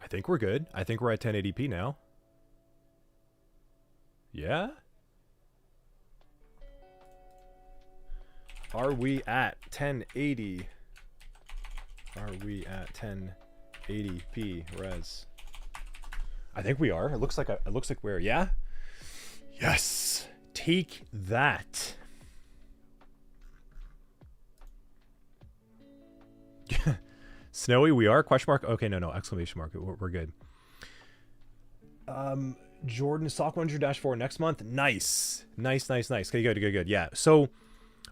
I think we're good. I think we're at 1080p now. Yeah? Are we at 1080? Are we at 1080p res? I think we are. It looks like we're, yeah? Yes. Take that. Snowy, we are? Question mark? Okay, no, exclamation mark. We're good. Jordan, Stock 100-4 next month. Nice. Okay, good. Yeah. So,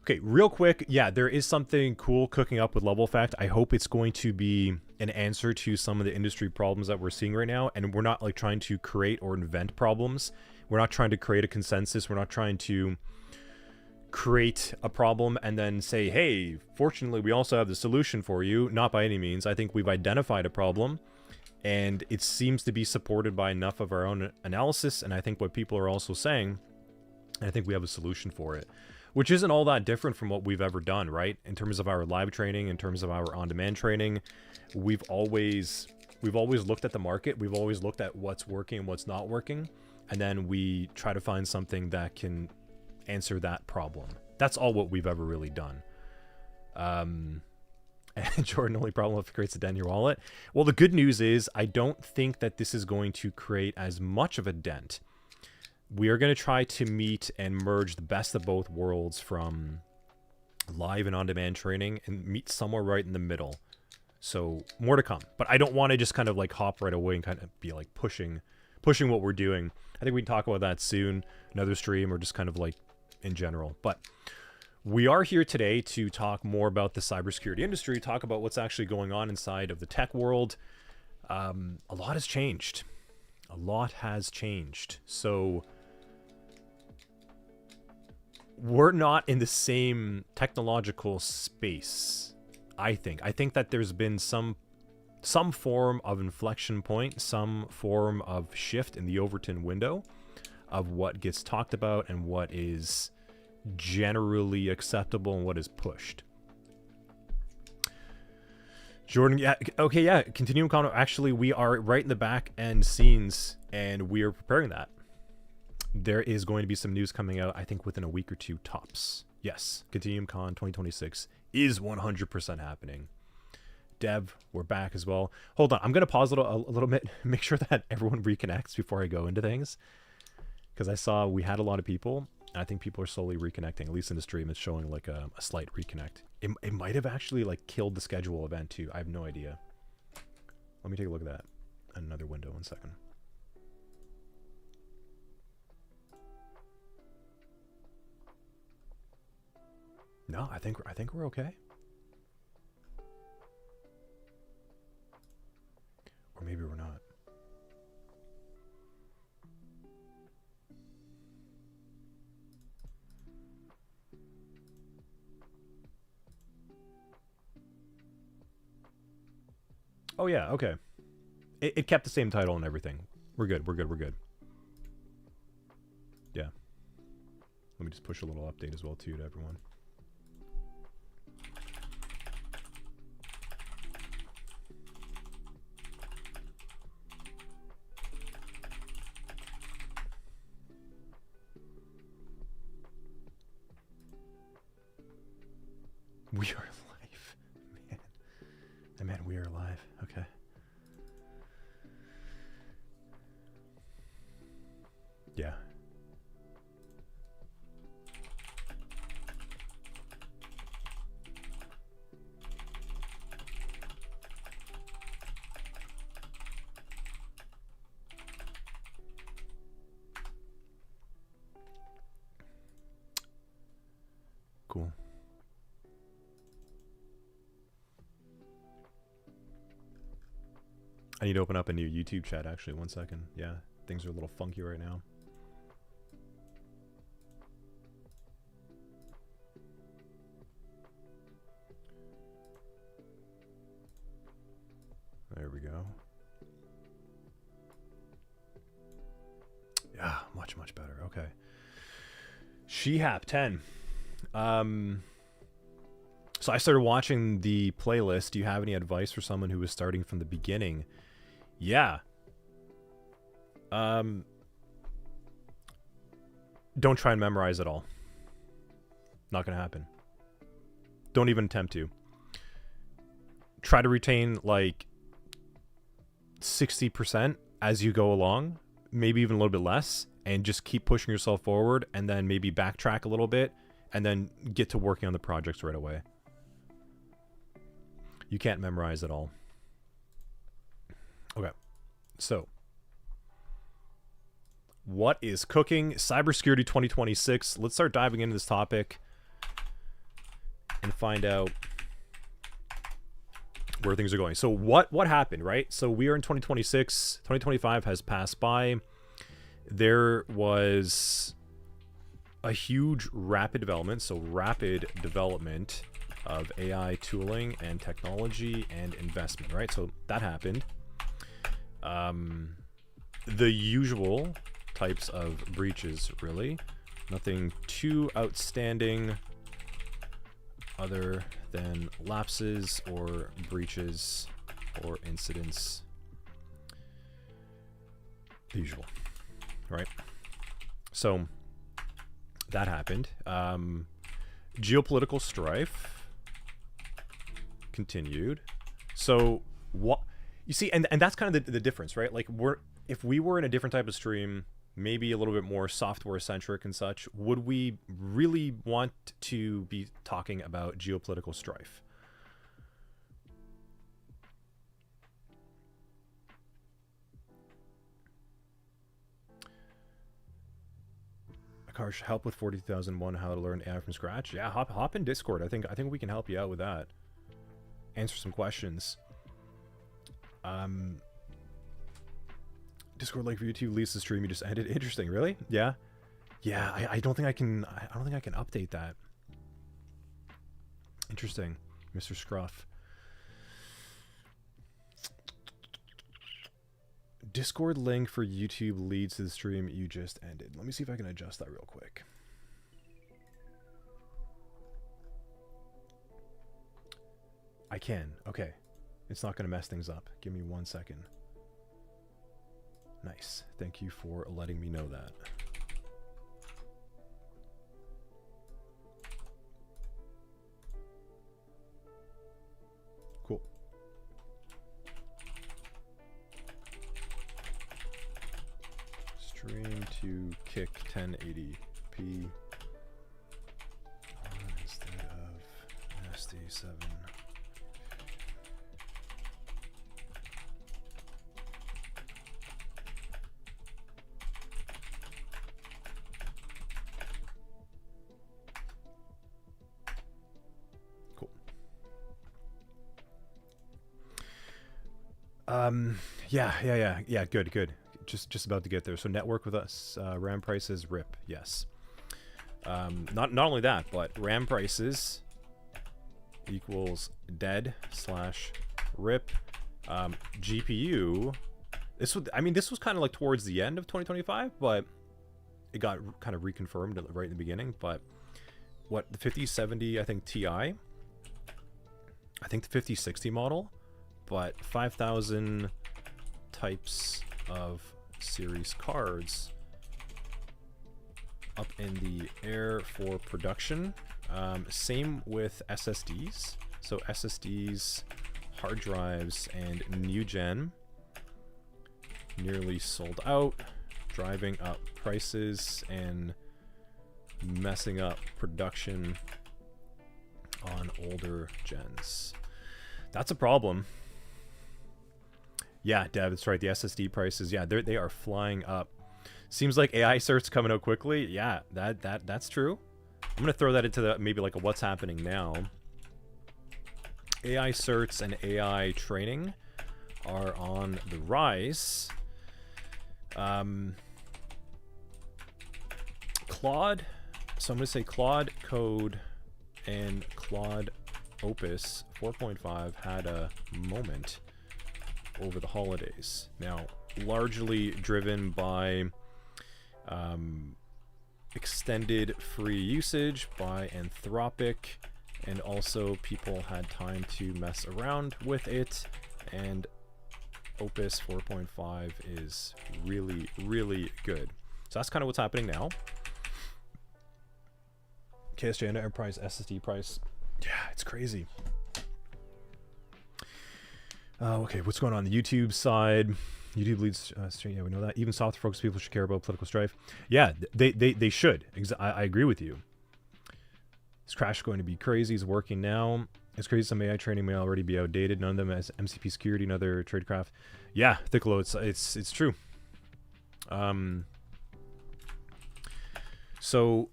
okay, real quick. Yeah, there is something cool cooking up with Level Effect. I hope it's going to be an answer to some of the industry problems that we're seeing right now. And we're not like trying to create or invent problems. We're not trying to create a consensus. We're not trying to create a problem and then say, hey, fortunately, we also have the solution for you. Not by any means. I think we've identified a problem, and it seems to be supported by enough of our own analysis. And I think what people are also saying, I think we have a solution for it, which isn't all that different from what we've ever done, right? In terms of our live training, in terms of our on-demand training, we've always looked at the market. We've always looked at what's working and what's not working. And then we try to find something that can answer that problem. That's all what we've ever really done. And Jordan, only problem if it creates a dent in your wallet. Well, the good news is I don't think that this is going to create as much of a dent. We are going to try to meet and merge the best of both worlds from live and on-demand training and meet somewhere right in the middle. So more to come. But I don't want to just kind of like hop right away and kind of be like pushing what we're doing. I think we can talk about that soon, another stream, or just kind of like in general. But we are here today to talk more about the cybersecurity industry, talk about what's actually going on inside of the tech world. A lot has changed. So we're not in the same technological space, I think. I think that there's been some form of inflection point, some form of shift in the Overton window of what gets talked about and what is generally acceptable and what is pushed. Jordan, yeah, okay, yeah, Continuum Con. Actually, we are right in the back end scenes, and we are preparing that. There is going to be some news coming out, I think, within a week or two tops. Yes, Continuum Con 2026 is 100% happening. Dev, we're back as well. Hold on, I'm going to pause a little bit, make sure that everyone reconnects before I go into things. Because I saw we had a lot of people. I think people are slowly reconnecting. At least in the stream, it's showing like a slight reconnect. It might have actually like killed the schedule event too. I have no idea. Let me take a look at that. Another window, 1 second. No, I think we're okay. Or maybe we're not. Oh yeah, okay. It kept the same title and everything. We're good. Yeah. Let me just push a little update as well too to everyone. We are live. Man, we are live. Okay. Yeah. Cool. I need to open up a new YouTube chat, actually. 1 second. Yeah, things are a little funky right now. There we go. Yeah, much better. Okay. Shehap 10. So I started watching the playlist. Do you have any advice for someone who is starting from the beginning Yeah. Don't try and memorize it all. Not gonna happen. Don't even attempt to. Try to retain like 60% as you go along, maybe even a little bit less, and just keep pushing yourself forward, and then maybe backtrack a little bit, and then get to working on the projects right away. You can't memorize it all. Okay, so what is cooking? Cybersecurity 2026. Let's start diving into this topic and find out where things are going. So what happened, right? So we are in 2026. 2025 has passed by. There was a huge rapid development of AI tooling and technology and investment, right? So that happened. The usual types of breaches, really. Nothing too outstanding other than lapses or breaches or incidents. The usual, right? So that happened. Geopolitical strife continued. So what you see, and that's kind of the difference, right? Like if we were in a different type of stream, maybe a little bit more software centric and such, would we really want to be talking about geopolitical strife? Akarsh, help with 40,001 how to learn AI from scratch. Yeah, hop in Discord. I think we can help you out with that. Answer some questions. Discord link for YouTube, Lisa's stream you just ended. Interesting, really? Yeah. Yeah, I don't think I can update that. Interesting, Mr. Scruff. Discord link for YouTube leads to the stream you just ended. Let me see if I can adjust that real quick. I can. Okay. It's not going to mess things up. Give me 1 second. Nice. Thank you for letting me know that. Cool. Stream to kick 1080p instead of SD7. Yeah, good. Just about to get there. So network with us. RAM prices, RIP, yes. Not only that, but RAM prices equals dead / RIP. GPU, this was kind of like towards the end of 2025, but it got kind of reconfirmed right in the beginning. But what, the 5070, I think Ti, I think the 5060 model, but 5,000 types of series cards up in the air for production. Same with SSDs. So SSDs, hard drives, and new gen nearly sold out, driving up prices and messing up production on older gens. That's a problem. Yeah, Dev, that's right. The SSD prices, yeah, they are flying up. Seems like AI certs coming out quickly. Yeah, that's true. I'm gonna throw that into the maybe like a what's happening now. AI certs and AI training are on the rise. Claude. So I'm gonna say Claude Code and Claude Opus 4.5 had a moment over the holidays. Now, largely driven by extended free usage by Anthropic, and also people had time to mess around with it and Opus 4.5 is really, really good. So that's kind of what's happening now. KSJ Enterprise SSD price. Yeah, it's crazy. Okay, what's going on the YouTube side? YouTube leads stream. Yeah, we know that. Even soft focused people should care about political strife. Yeah, they should. I agree with you. This crash is going to be crazy. It's working now. It's crazy. Some AI training may already be outdated. None of them has MCP security and other tradecraft. Yeah, Thicklow, it's true. So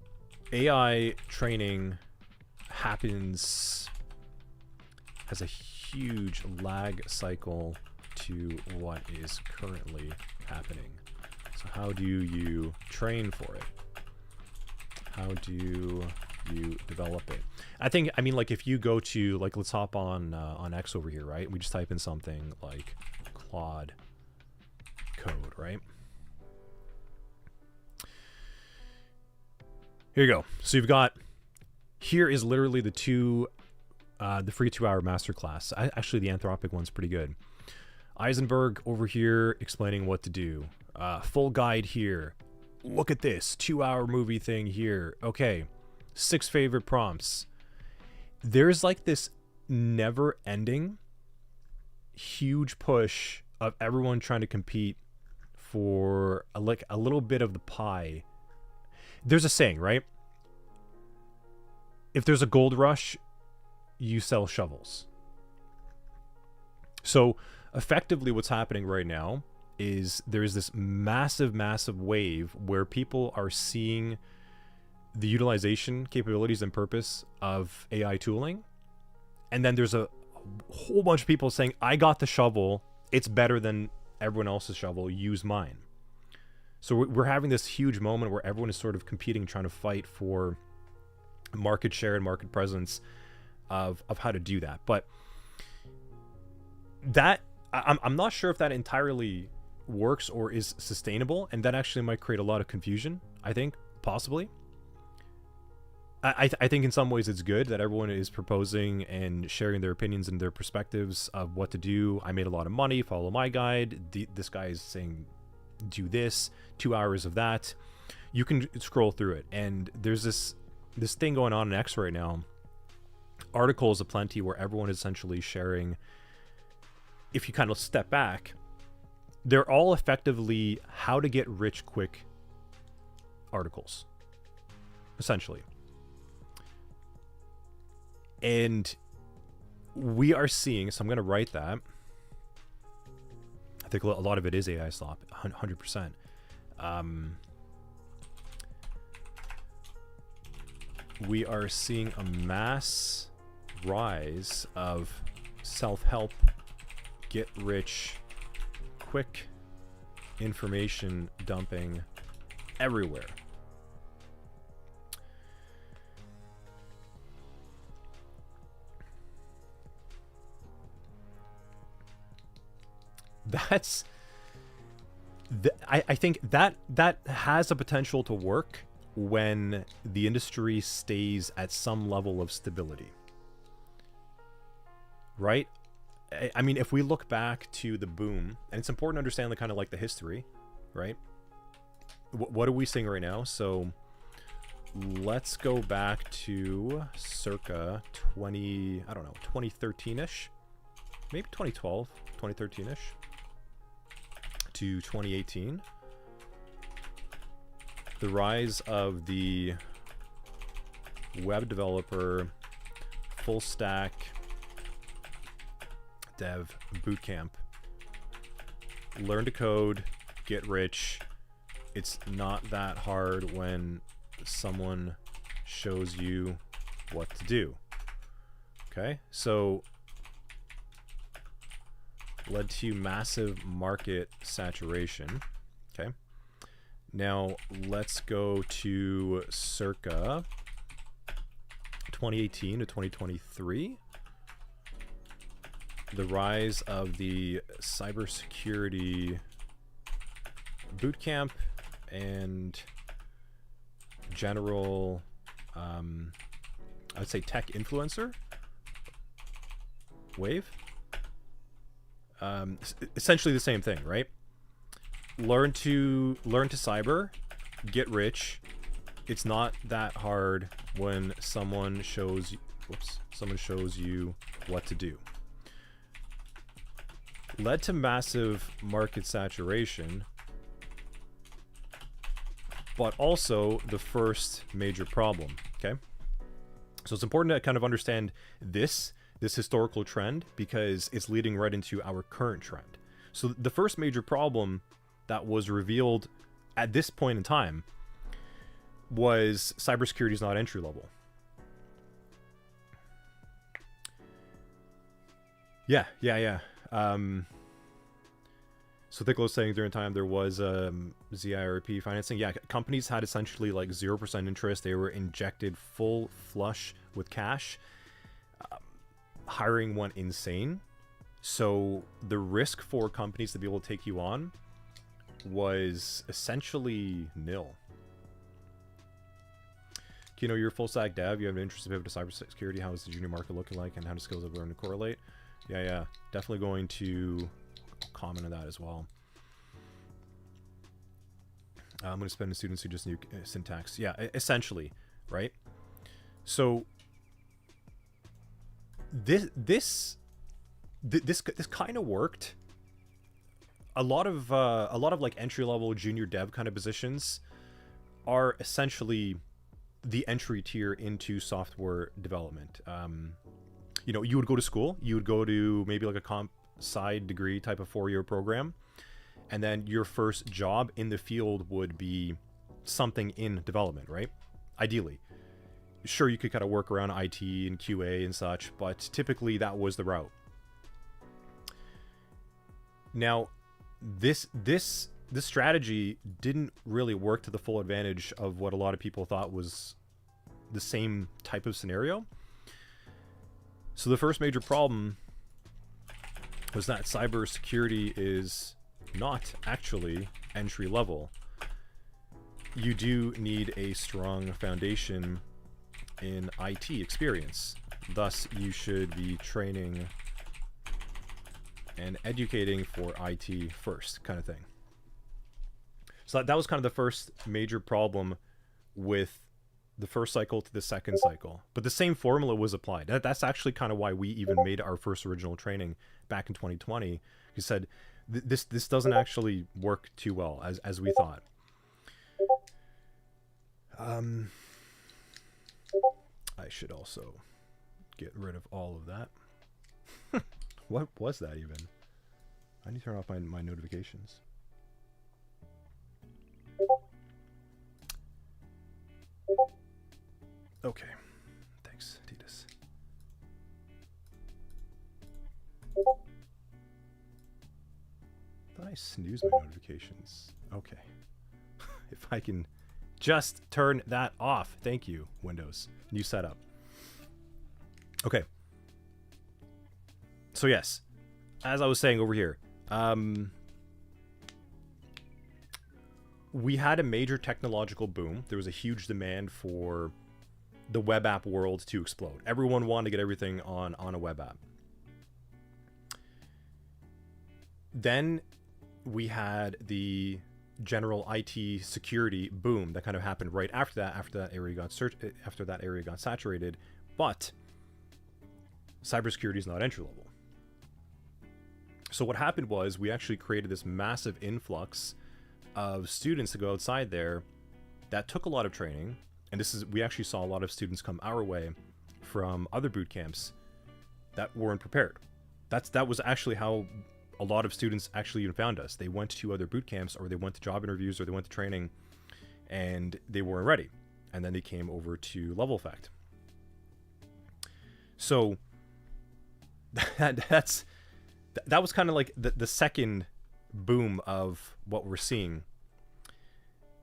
AI training has a huge lag cycle to what is currently happening. So how do you train for it? How do you develop it? I mean, like if you go to, like, let's hop on X over here, right? We just type in something like Claude code, right? Here you go. So you've got, here is literally the free 2-hour masterclass. Actually, the Anthropic one's pretty good. Eisenberg over here explaining what to do. Full guide here. Look at this 2-hour movie thing here. Okay, 6 favorite prompts. There's like this never-ending huge push of everyone trying to compete for a little bit of the pie. There's a saying, right? If there's a gold rush, you sell shovels. So effectively what's happening right now is there's this massive wave where people are seeing the utilization capabilities and purpose of AI tooling, and then there's a whole bunch of people saying, I got the shovel, it's better than everyone else's shovel, use mine. So we're having this huge moment where everyone is sort of competing, trying to fight for market share and market presence of how to do that. But that I'm not sure if that entirely works or is sustainable, and that actually might create a lot of confusion. I think possibly. I think in some ways it's good that everyone is proposing and sharing their opinions and their perspectives of what to do. I made a lot of money, follow my guide. This guy is saying do this, 2 hours of that. You can scroll through it, and there's this thing going on in X right now. Articles aplenty where everyone is essentially sharing. If you kind of step back, they're all effectively how to get rich quick articles, essentially. And we are seeing, so I'm going to write that. I think a lot of it is AI slop, 100%. We are seeing a mass rise of self-help, get rich quick information dumping everywhere. I think that has a potential to work when the industry stays at some level of stability, right? I mean, if we look back to the boom, and it's important to understand the kind of like the history, right? What are we seeing right now? So let's go back to circa 2013-ish, maybe 2012, 2013-ish to 2018. The rise of the web developer full stack dev bootcamp. Learn to code, get rich. It's not that hard when someone shows you what to do. Okay, so led to massive market saturation. Okay, now let's go to circa 2018 to 2023. The rise of the cybersecurity bootcamp and general, I'd say tech influencer wave. Essentially the same thing, right? Learn to cyber, get rich. It's not that hard when someone shows you what to do. Led to massive market saturation, but also the first major problem, okay? So it's important to kind of understand this historical trend because it's leading right into our current trend. So the first major problem that was revealed at this point in time was cybersecurity is not entry level. Yeah. So Thicklo was saying during time there was ZIRP financing. Yeah, companies had essentially like 0% interest. They were injected full flush with cash. Hiring went insane. So the risk for companies to be able to take you on was essentially nil. You know, you're a full stack dev. You have an interest in pivot to cybersecurity. How is the junior market looking like, and how do skills have learned to correlate? Yeah. Definitely going to comment on that as well. I'm going to spend the students who just knew syntax. Yeah, essentially, right? So this kind of worked. A lot of like entry level junior dev kind of positions are essentially the entry tier into software development. You know, you would go to school, you would go to maybe like a comp side degree type of 4-year program, and then your first job in the field would be something in development, right? Ideally. Sure, you could kind of work around IT and QA and such, but typically that was the route. Now, this strategy didn't really work to the full advantage of what a lot of people thought was the same type of scenario. So the first major problem was that cybersecurity is not actually entry level. You do need a strong foundation in IT experience. Thus, you should be training and educating for IT first, kind of thing. So that was kind of the first major problem with the first cycle to the second cycle. But the same formula was applied. That's actually kind of why we even made our first original training back in 2020. We said, this doesn't actually work too well as we thought. I should also get rid of all of that. What was that even? I need to turn off my notifications. Okay. Thanks, Titus. Thought I snooze my notifications. Okay. If I can just turn that off. Thank you, Windows. New setup. Okay. So yes, as I was saying over here, we had a major technological boom. There was a huge demand for the web app world to explode. Everyone wanted to get everything on a web app. Then we had the general IT security boom that kind of happened right after that. After that area got saturated, but cybersecurity is not entry level. So what happened was we actually created this massive influx of students to go outside there that took a lot of training. And we actually saw a lot of students come our way from other boot camps that weren't prepared. That was actually how a lot of students actually even found us. They went to other boot camps, or they went to job interviews, or they went to training, and they weren't ready. And then they came over to Level Effect. So that was kind of like the second boom of what we're seeing.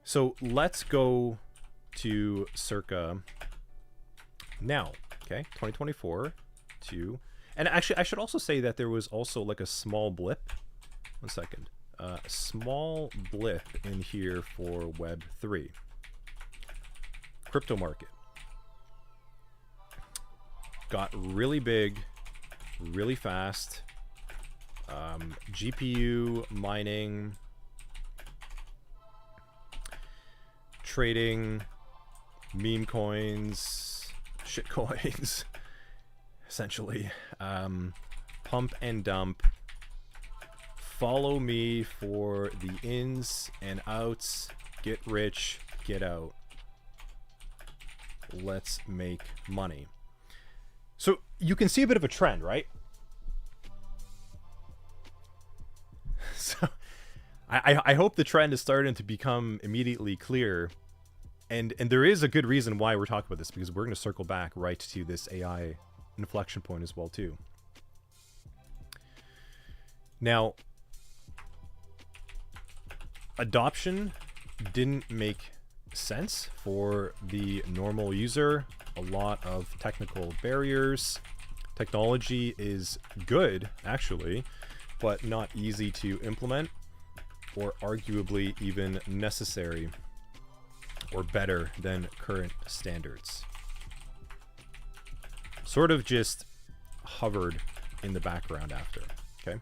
So let's go to circa now, okay, 2024 to, and actually I should also say that there was also like a small blip, one second, a small blip in here for Web3. Crypto market got really big, really fast, GPU mining, trading, meme coins, shit coins, essentially. Pump and dump. Follow me for the ins and outs. Get rich, get out. Let's make money. So you can see a bit of a trend, right? So I hope the trend is starting to become immediately clear. And there is a good reason why we're talking about this, because we're going to circle back right to this AI inflection point as well too. Now, adoption didn't make sense for the normal user. A lot of technical barriers. Technology is good, actually, but not easy to implement, or arguably even necessary or better than current standards. Sort of just hovered in the background after, okay?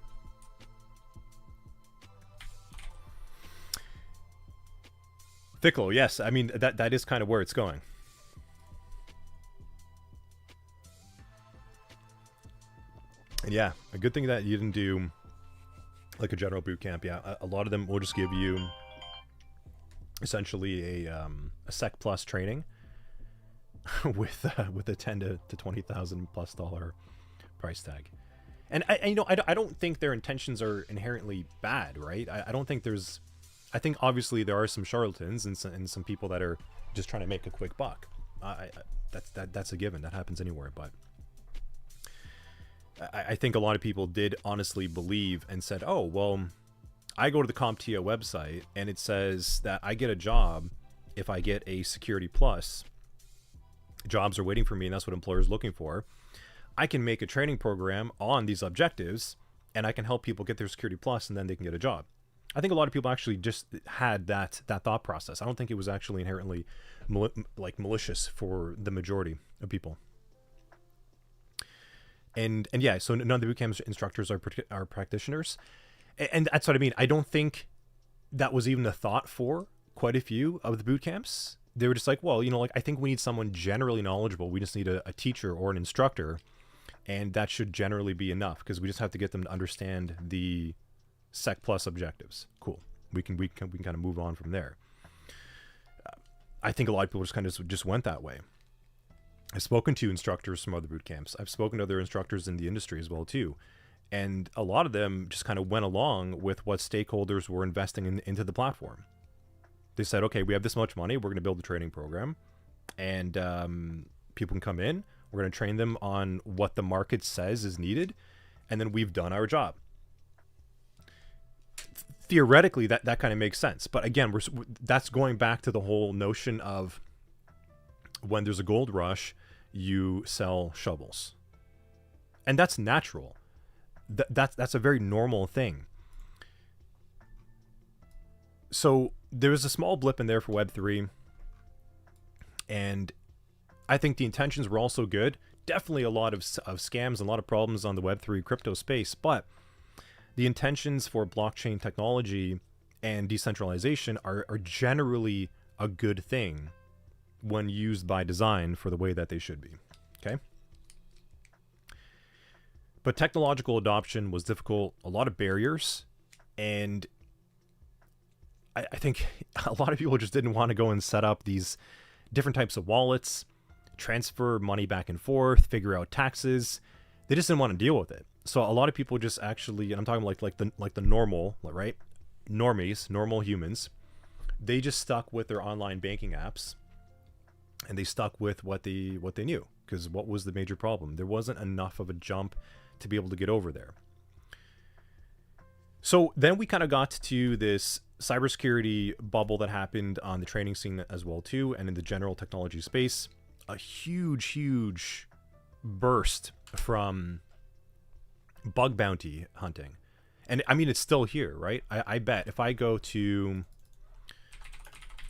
Fickle, yes. I mean, that is kind of where it's going. And yeah, a good thing that you didn't do like a general boot camp. Yeah, a lot of them will just give you essentially a Sec Plus training with a 10 to 20,000 plus dollar price tag. And I don't think their intentions are inherently bad, right? I don't think there's. I think obviously there are some charlatans and some people that are just trying to make a quick buck. That's a given. That happens anywhere. But I think a lot of people did honestly believe and said, oh, well, I go to the CompTIA website and it says that I get a job if I get a Security Plus. Jobs are waiting for me, and that's what employers are looking for. I can make a training program on these objectives, and I can help people get their Security Plus, and then they can get a job. I think a lot of people actually just had that thought process. I don't think it was actually inherently malicious for the majority of people. And yeah, so none of the bootcamp instructors are practitioners, and that's what I mean. I don't think that was even a thought for quite a few of the boot camps. They were just like, well, like, I think we need someone generally knowledgeable. We just need a teacher or an instructor, and that should generally be enough, because we just have to get them to understand the Sec Plus objectives. Cool. We can kind of move on from there. I think a lot of people just went that way. I've spoken to instructors from other boot camps. I've spoken to other instructors in the industry as well too. And a lot of them just kind of went along with what stakeholders were investing into the platform. They said, okay, we have this much money. We're going to build a training program, and people can come in. We're going to train them on what the market says is needed, and then we've done our job. Theoretically, that kind of makes sense. But again, that's going back to the whole notion of when there's a gold rush, you sell shovels. And that's natural. That's a very normal thing. So there was a small blip in there for Web3, and I think the intentions were also good. Definitely a lot of scams and a lot of problems on the Web3 crypto space, but the intentions for blockchain technology and decentralization are generally a good thing when used by design for the way that they should be. Okay? But technological adoption was difficult, a lot of barriers, and I think a lot of people just didn't want to go and set up these different types of wallets, transfer money back and forth, figure out taxes. They just didn't want to deal with it. So a lot of people just actually, and I'm talking like the normal, right? Normies, normal humans. They just stuck with their online banking apps, and they stuck with what they knew, because what was the major problem? There wasn't enough of a jump to be able to get over there. So then we kind of got to this cybersecurity bubble that happened on the training scene as well too, and in the general technology space. A huge burst from bug bounty hunting. And I mean, it's still here, right? I bet if I go to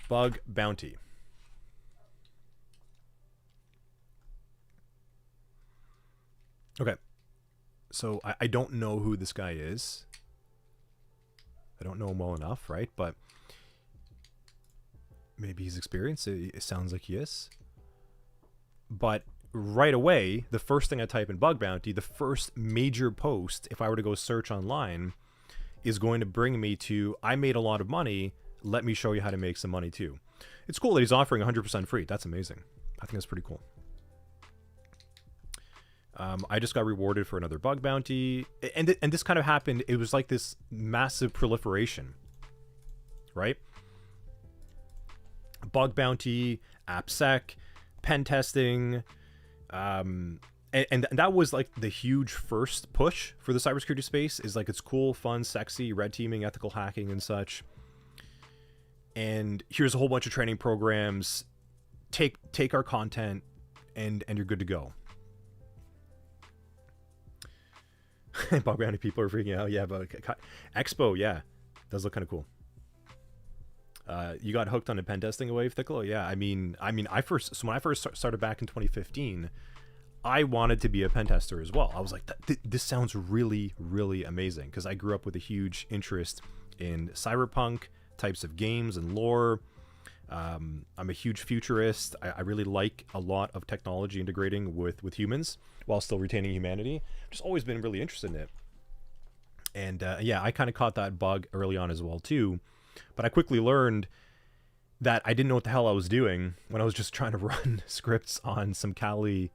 bug bounty, okay, So I don't know who this guy is. I don't know him well enough, right? But maybe he's experienced. It sounds like he is. But right away, the first thing I type in bug bounty, the first major post, if I were to go search online, is going to bring me to, I made a lot of money. Let me show you how to make some money too. It's cool that he's offering 100% free. That's amazing. I think that's pretty cool. I just got rewarded for another bug bounty. And this kind of happened. It was like this massive proliferation, right? Bug bounty, AppSec, pen testing. And that was like the huge first push for the cybersecurity space, is like it's cool, fun, sexy, red teaming, ethical hacking and such. And here's a whole bunch of training programs. Take our content and you're good to go. Bug bounty people are freaking out. Yeah, but Expo, yeah, does look kind of cool. You got hooked on a pen testing away, Thickle? Yeah, I mean, when I first started back in 2015, I wanted to be a pen tester as well. I was like, this sounds really, really amazing, because I grew up with a huge interest in cyberpunk types of games and lore. I'm a huge futurist. I really like a lot of technology integrating with humans while still retaining humanity. I've just always been really interested in it. And yeah, I kind of caught that bug early on as well too. But I quickly learned that I didn't know what the hell I was doing when I was just trying to run scripts on some Kali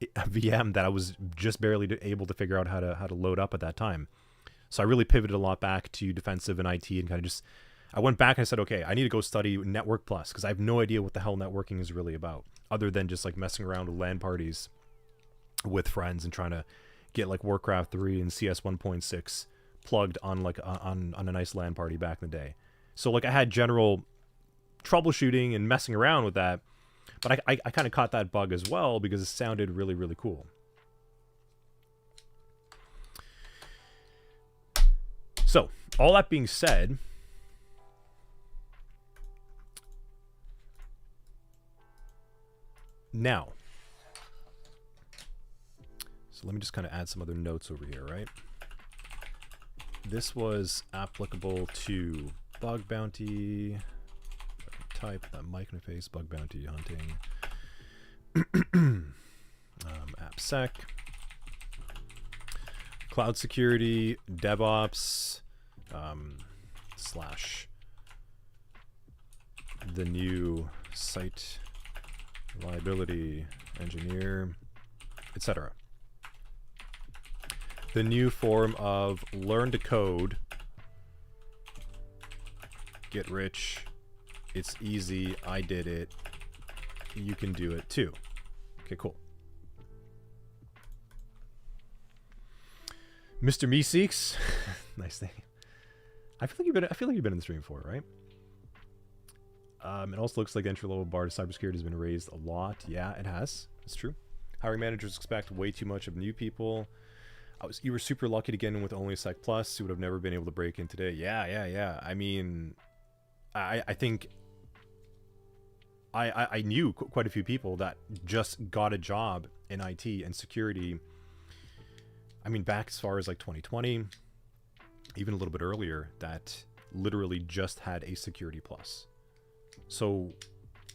VM that I was just barely able to figure out how to load up at that time. So I really pivoted a lot back to defensive and IT, and kind of just, I went back and I said, okay, I need to go study Network Plus, because I have no idea what the hell networking is really about, other than just like messing around with LAN parties with friends and trying to get like Warcraft 3 and CS 1.6 plugged on like on a nice LAN party back in the day. So like I had general troubleshooting and messing around with that, but I kind of caught that bug as well because it sounded really, really cool. So all that being said, now, so let me just kind of add some other notes over here, right? This was applicable to bug bounty. Type that mic interface, bug bounty hunting, AppSec, cloud security, DevOps, slash the new site reliability engineer, etc. The new form of learn to code, get rich. It's easy. I did it. You can do it too. Okay, cool. Mr. Meeseeks. Nice name. I feel like you've been in the stream before, right? It also looks like the entry-level bar to cybersecurity has been raised a lot. Yeah, it has. It's true. Hiring managers expect way too much of new people. You were super lucky to get in with only Sec Plus. You would have never been able to break in today. Yeah. I mean, I think I knew quite a few people that just got a job in IT and security. I mean, back as far as like 2020, even a little bit earlier, that literally just had a security plus. So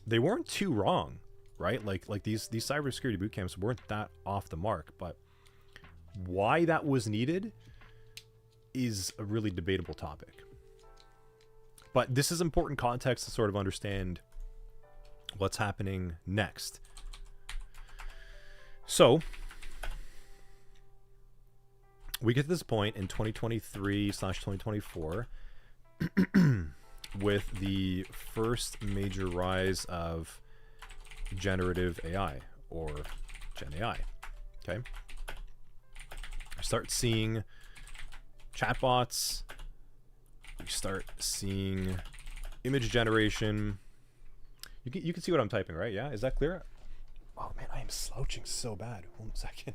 they weren't too wrong, right? Like these cybersecurity boot camps weren't that off the mark, but why that was needed is a really debatable topic. But this is important context to sort of understand what's happening next. So we get to this point in 2023/2024 with the first major rise of generative AI, or Gen AI. Okay. We start seeing chatbots. We start seeing image generation. You can see what I'm typing, right? Yeah, is that clear? Oh man, I am slouching so bad. 1 second.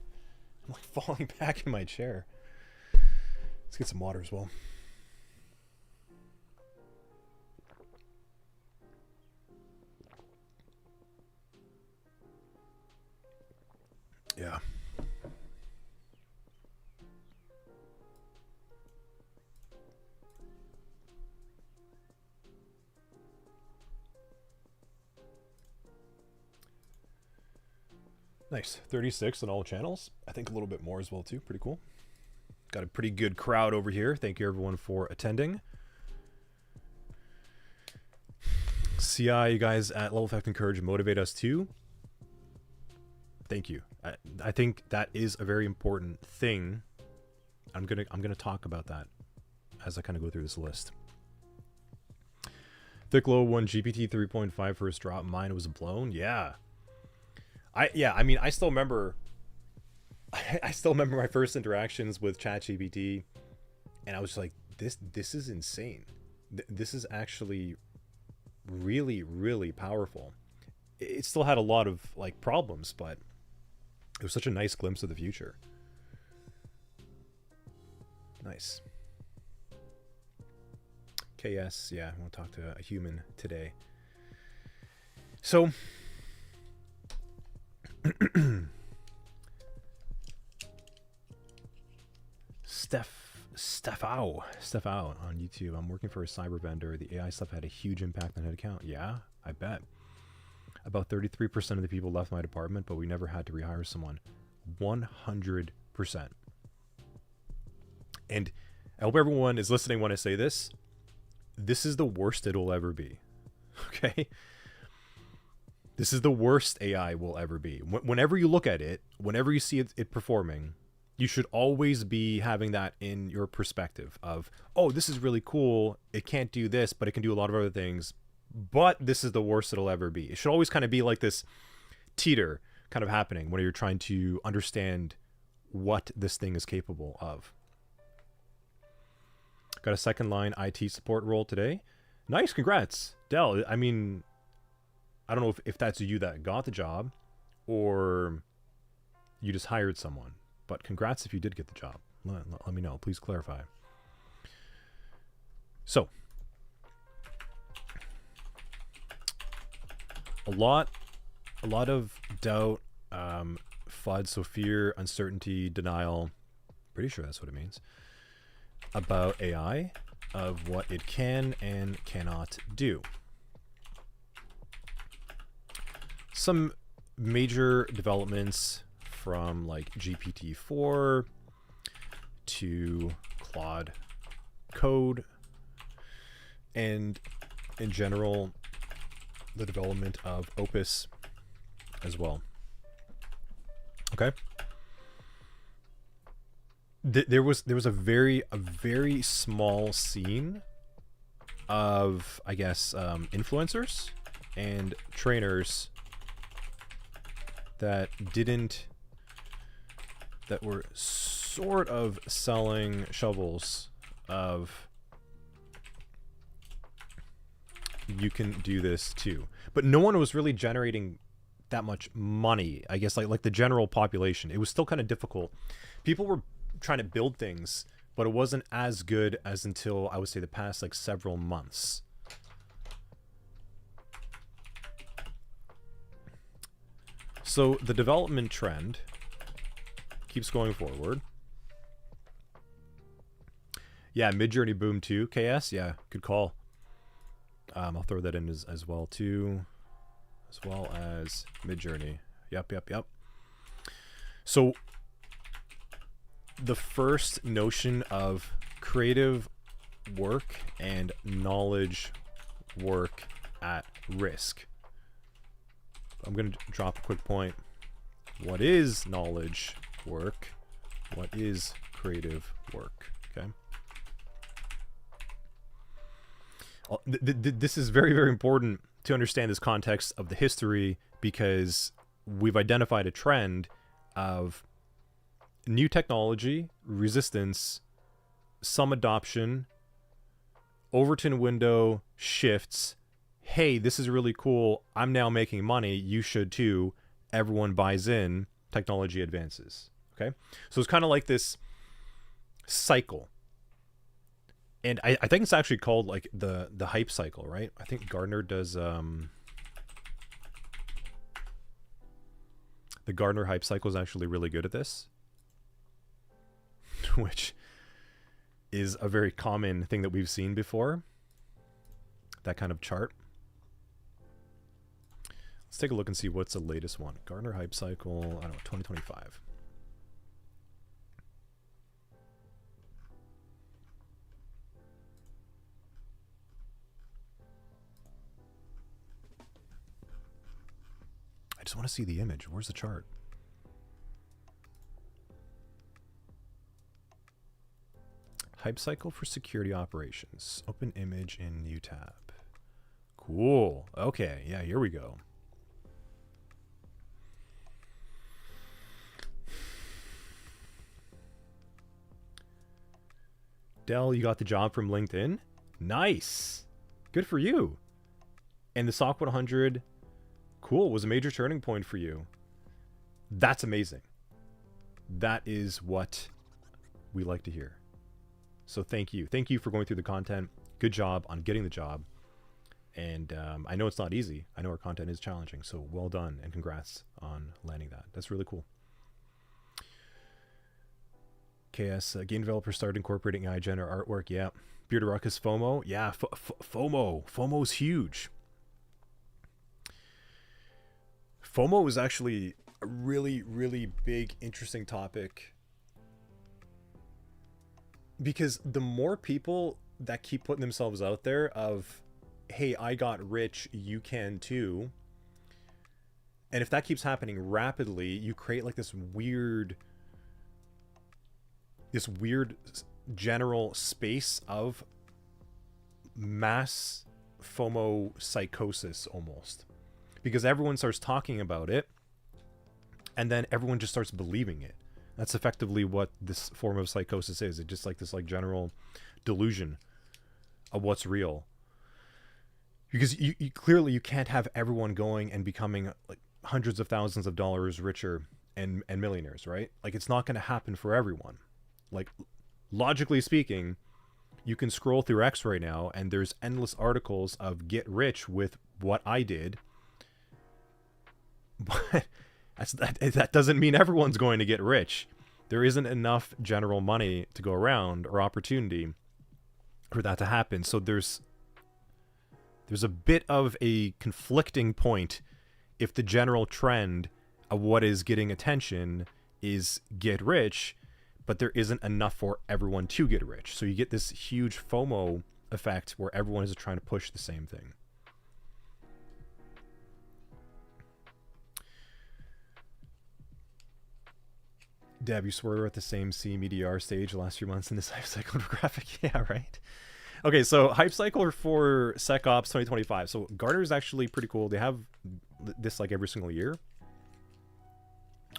I'm like falling back in my chair. Let's get some water as well. Yeah. Nice. 36 on all channels. I think a little bit more as well too. Pretty cool. Got a pretty good crowd over here. Thank you everyone for attending. CI, you guys at Level Effect encourage and motivate us too. Thank you. I think that is a very important thing. I'm gonna talk about that as I kind of go through this list. Thick Low won GPT 3.5 first drop. Mine was blown. Yeah. I mean, I still remember my first interactions with ChatGPT, and I was like, this is insane. This is actually really, really powerful. It still had a lot of like problems, but it was such a nice glimpse of the future. Nice. KS, yeah, I want to talk to a human today. So Steph on YouTube. I'm working for a cyber vendor. The AI stuff had a huge impact on headcount. Yeah, I bet. About 33% of the people left my department, but we never had to rehire someone. 100%. And I hope everyone is listening when I say this. This is the worst it'll ever be. Okay? This is the worst AI will ever be. Whenever you look at it, whenever you see it performing, you should always be having that in your perspective of, oh, this is really cool. It can't do this, but it can do a lot of other things. But this is the worst it'll ever be. It should always kind of be like this teeter kind of happening when you're trying to understand what this thing is capable of. Got a second line IT support role today. Nice, congrats. Dell, I mean, I don't know if that's you that got the job or you just hired someone, but congrats if you did get the job. Let me know. Please clarify. So, a lot of doubt, FUD, so fear, uncertainty, denial. Pretty sure that's what it means. About AI, of what it can and cannot do. Some major developments from like GPT-4 to Claude Code, and in general, the development of Opus as well. Okay. There was a very small scene of, I guess, influencers and trainers that were sort of selling shovels of, you can do this too, but no one was really generating that much money. I guess like the general population, it was still kind of difficult. People were trying to build things, but it wasn't as good as until I would say the past like several months. So the development trend keeps going forward. Yeah, Midjourney boom too. KS, yeah, good call. I'll throw that in as well too, as well as Midjourney. Yep. So the first notion of creative work and knowledge work at risk. I'm going to drop a quick point. What is knowledge work? What is creative work? Okay. This is very, very important to understand this context of the history, because we've identified a trend of new technology, resistance, some adoption, Overton window shifts. Hey, this is really cool. I'm now making money. You should too. Everyone buys in. Technology advances. Okay? So it's kind of like this cycle. And I think it's actually called like the hype cycle, right? I think Gardner does the Gardner hype cycle is actually really good at this. Which is a very common thing that we've seen before. That kind of chart. Let's take a look and see what's the latest one. Gartner hype cycle, I don't know, 2025. I just want to see the image. Where's the chart? Hype cycle for security operations. Open image in new tab. Cool. Okay, yeah, here we go. Dell, you got the job from LinkedIn? Nice. Good for you. And the SOC 100, cool, was a major turning point for you. That's amazing. That is what we like to hear. So thank you. Thank you for going through the content. Good job on getting the job. And I know it's not easy. I know our content is challenging. So well done and congrats on landing that. That's really cool. KS, game developers started incorporating AI gen or artwork. Yeah. Bearded Ruckus, FOMO. Yeah, FOMO. FOMO's huge. FOMO is actually a really, really big, interesting topic. Because the more people that keep putting themselves out there of, hey, I got rich, you can too. And if that keeps happening rapidly, you create like this weird general space of mass FOMO psychosis almost. Because everyone starts talking about it and then everyone just starts believing it. That's effectively what this form of psychosis is. It's just like this like general delusion of what's real. Because you clearly you can't have everyone going and becoming like hundreds of thousands of dollars richer and millionaires, right? Like it's not going to happen for everyone. Like logically speaking, you can scroll through X right now and there's endless articles of get rich with what I did. But that doesn't mean everyone's going to get rich. There isn't enough general money to go around or opportunity for that to happen. So there's a bit of a conflicting point if the general trend of what is getting attention is get rich, but there isn't enough for everyone to get rich. So you get this huge FOMO effect where everyone is trying to push the same thing. Deb, you swear we're at the same CMEDR stage the last few months in this hype cycle graphic. Yeah, right. Okay, so hype cycle for SecOps 2025. So Gartner is actually pretty cool. They have this like every single year.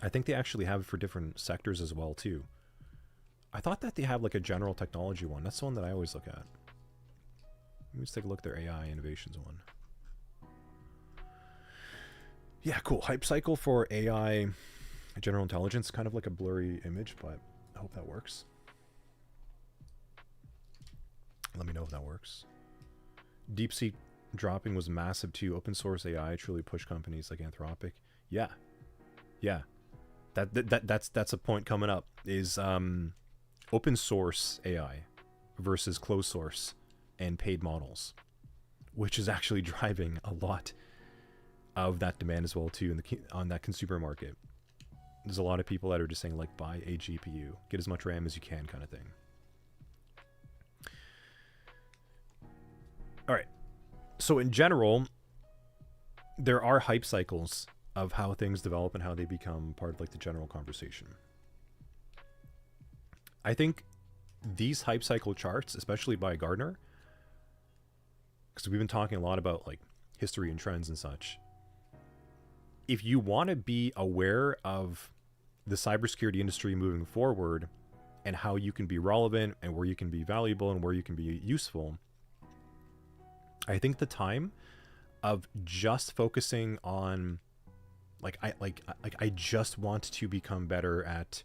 I think they actually have it for different sectors as well too. I thought that they have like a general technology one. That's the one that I always look at. Let's take a look at their AI innovations one. Yeah, cool. Hype cycle for AI general intelligence, kind of like a blurry image, but I hope that works. Let me know if that works. DeepSeek dropping was massive too. Open source AI truly pushed companies like Anthropic. Yeah. That's a point coming up is open source AI versus closed source and paid models, which is actually driving a lot of that demand as well too on that consumer market. There's a lot of people that are just saying like buy a GPU, get as much RAM as you can kind of thing. All right. So in general, there are hype cycles of how things develop and how they become part of like the general conversation. I think these hype cycle charts, especially by Gartner, because we've been talking a lot about like history and trends and such. If you want to be aware of the cybersecurity industry moving forward and how you can be relevant and where you can be valuable and where you can be useful, I think the time of just focusing on I just want to become better at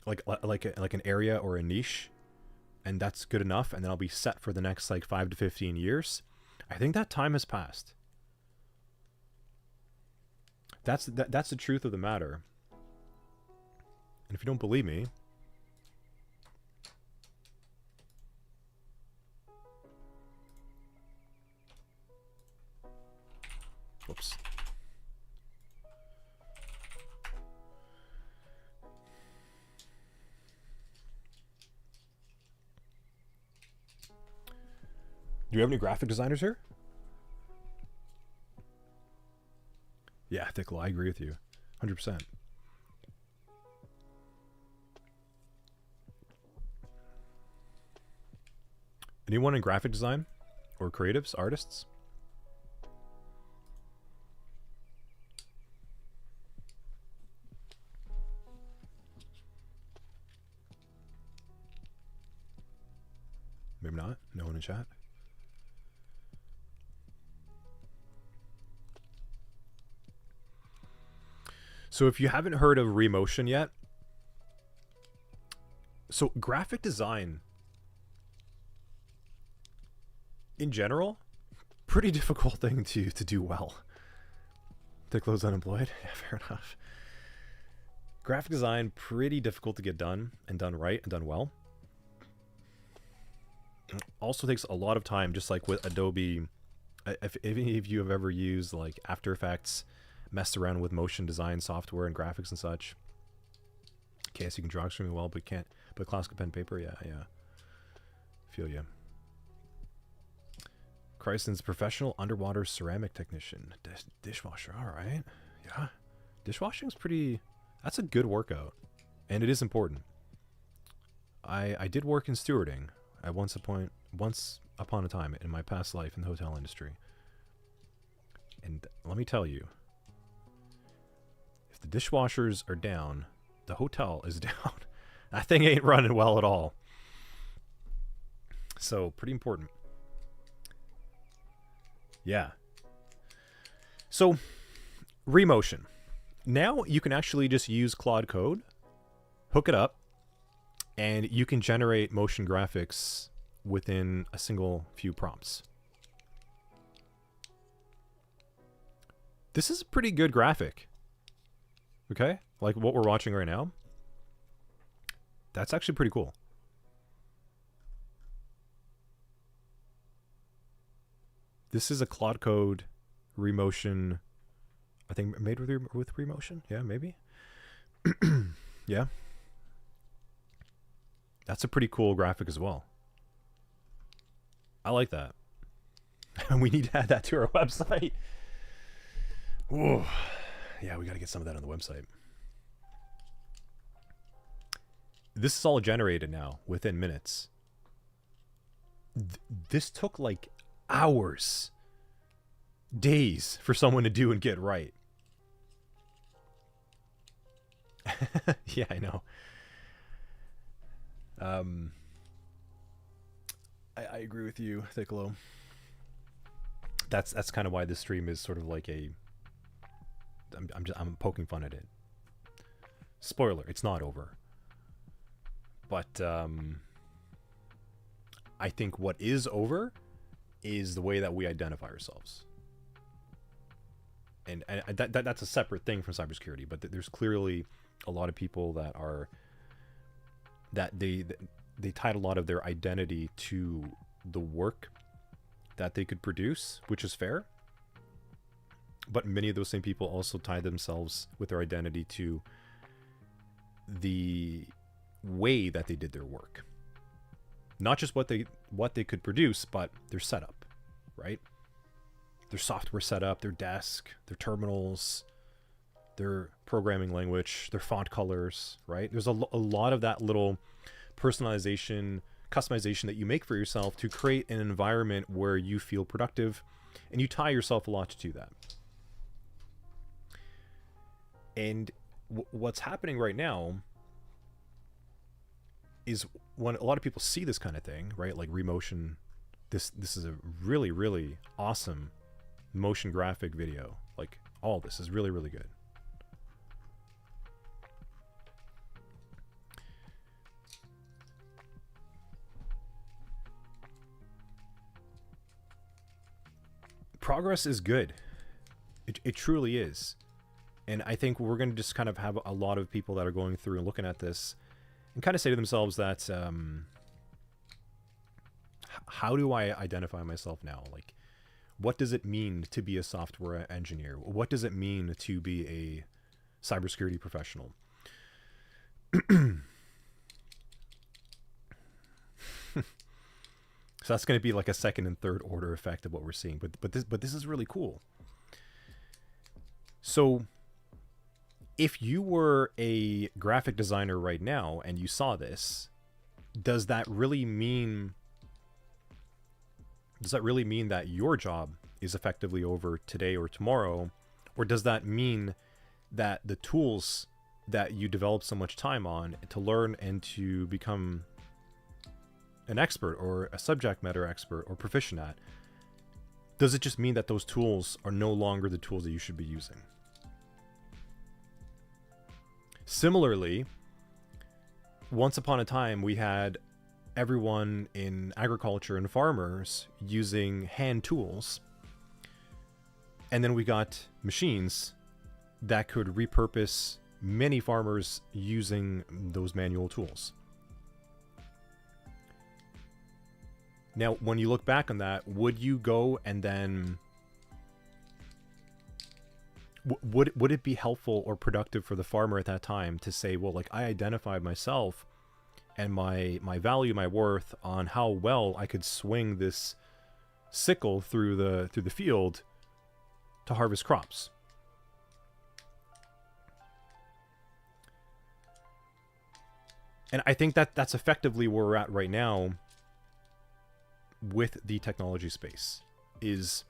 like an area or a niche, and that's good enough, and then I'll be set for the next like 5 to 15 years. I think that time has passed. That's the truth of the matter. And if you don't believe me, Do we have any graphic designers here? Yeah, Thickle, I agree with you. 100%. Anyone in graphic design or creatives, artists? Maybe not. No one in chat. So if you haven't heard of Remotion yet, so graphic design in general, pretty difficult thing to do well. To close unemployed? Yeah, fair enough. Graphic design, pretty difficult to get done and done right and done well. Also takes a lot of time, just like with Adobe. If any of you have ever used like After Effects, messed around with motion design software and graphics and such. Okay, so you can draw extremely well, but can't. But classical pen and paper, yeah. Feel you. Christen's professional underwater ceramic technician, dishwasher. All right, yeah. Dishwashing is pretty. That's a good workout, and it is important. I did work in stewarding at once upon a time in my past life in the hotel industry, and let me tell you, if the dishwashers are down, the hotel is down. That thing ain't running well at all. So pretty important. Yeah. So Remotion. Now you can actually just use Claude Code, hook it up, and you can generate motion graphics within a single few prompts. This is a pretty good graphic. Okay? Like what we're watching right now. That's actually pretty cool. This is a Claude Code Remotion, I think made with Remotion. Yeah, maybe. Yeah. That's a pretty cool graphic as well. I like that. We need to add that to our website. Ooh. Yeah, we got to get some of that on the website. This is all generated now within minutes. This took like hours, days for someone to do and get right. Yeah, I know. I agree with you, Thicklo. That's kind of why this stream is sort of like a. I'm poking fun at it. Spoiler: it's not over. But I think what is over is the way that we identify ourselves. And that's a separate thing from cybersecurity. But there's clearly a lot of people that are that they tied a lot of their identity to the work that they could produce, which is fair. But many of those same people also tie themselves with their identity to the way that they did their work. Not just what they could produce, but their setup, right? Their software setup, their desk, their terminals, their programming language, their font colors, right? There's a lot of that little personalization, customization that you make for yourself to create an environment where you feel productive, and you tie yourself a lot to that. And what's happening right now is when a lot of people see this kind of thing, right? Like Remotion, this is a really, really awesome motion graphic video. Like all this is really, really good. Progress is good. It truly is. And I think we're going to just kind of have a lot of people that are going through and looking at this and kind of say to themselves that, how do I identify myself now? Like, what does it mean to be a software engineer? What does it mean to be a cybersecurity professional? So that's going to be like a second and third order effect of what we're seeing. But this is really cool. So if you were a graphic designer right now and you saw this, does that really mean that your job is effectively over today or tomorrow? Or does that mean that the tools that you develop so much time on to learn and to become an expert or a subject matter expert or proficient at, does it just mean that those tools are no longer the tools that you should be using? Similarly, once upon a time, we had everyone in agriculture and farmers using hand tools. And then we got machines that could repurpose many farmers using those manual tools. Now, when you look back on that, would you go and then would it be helpful or productive for the farmer at that time to say, well, like, I identified myself and my value, my worth on how well I could swing this sickle through the field to harvest crops? And I think that that's effectively where we're at right now with the technology space. Is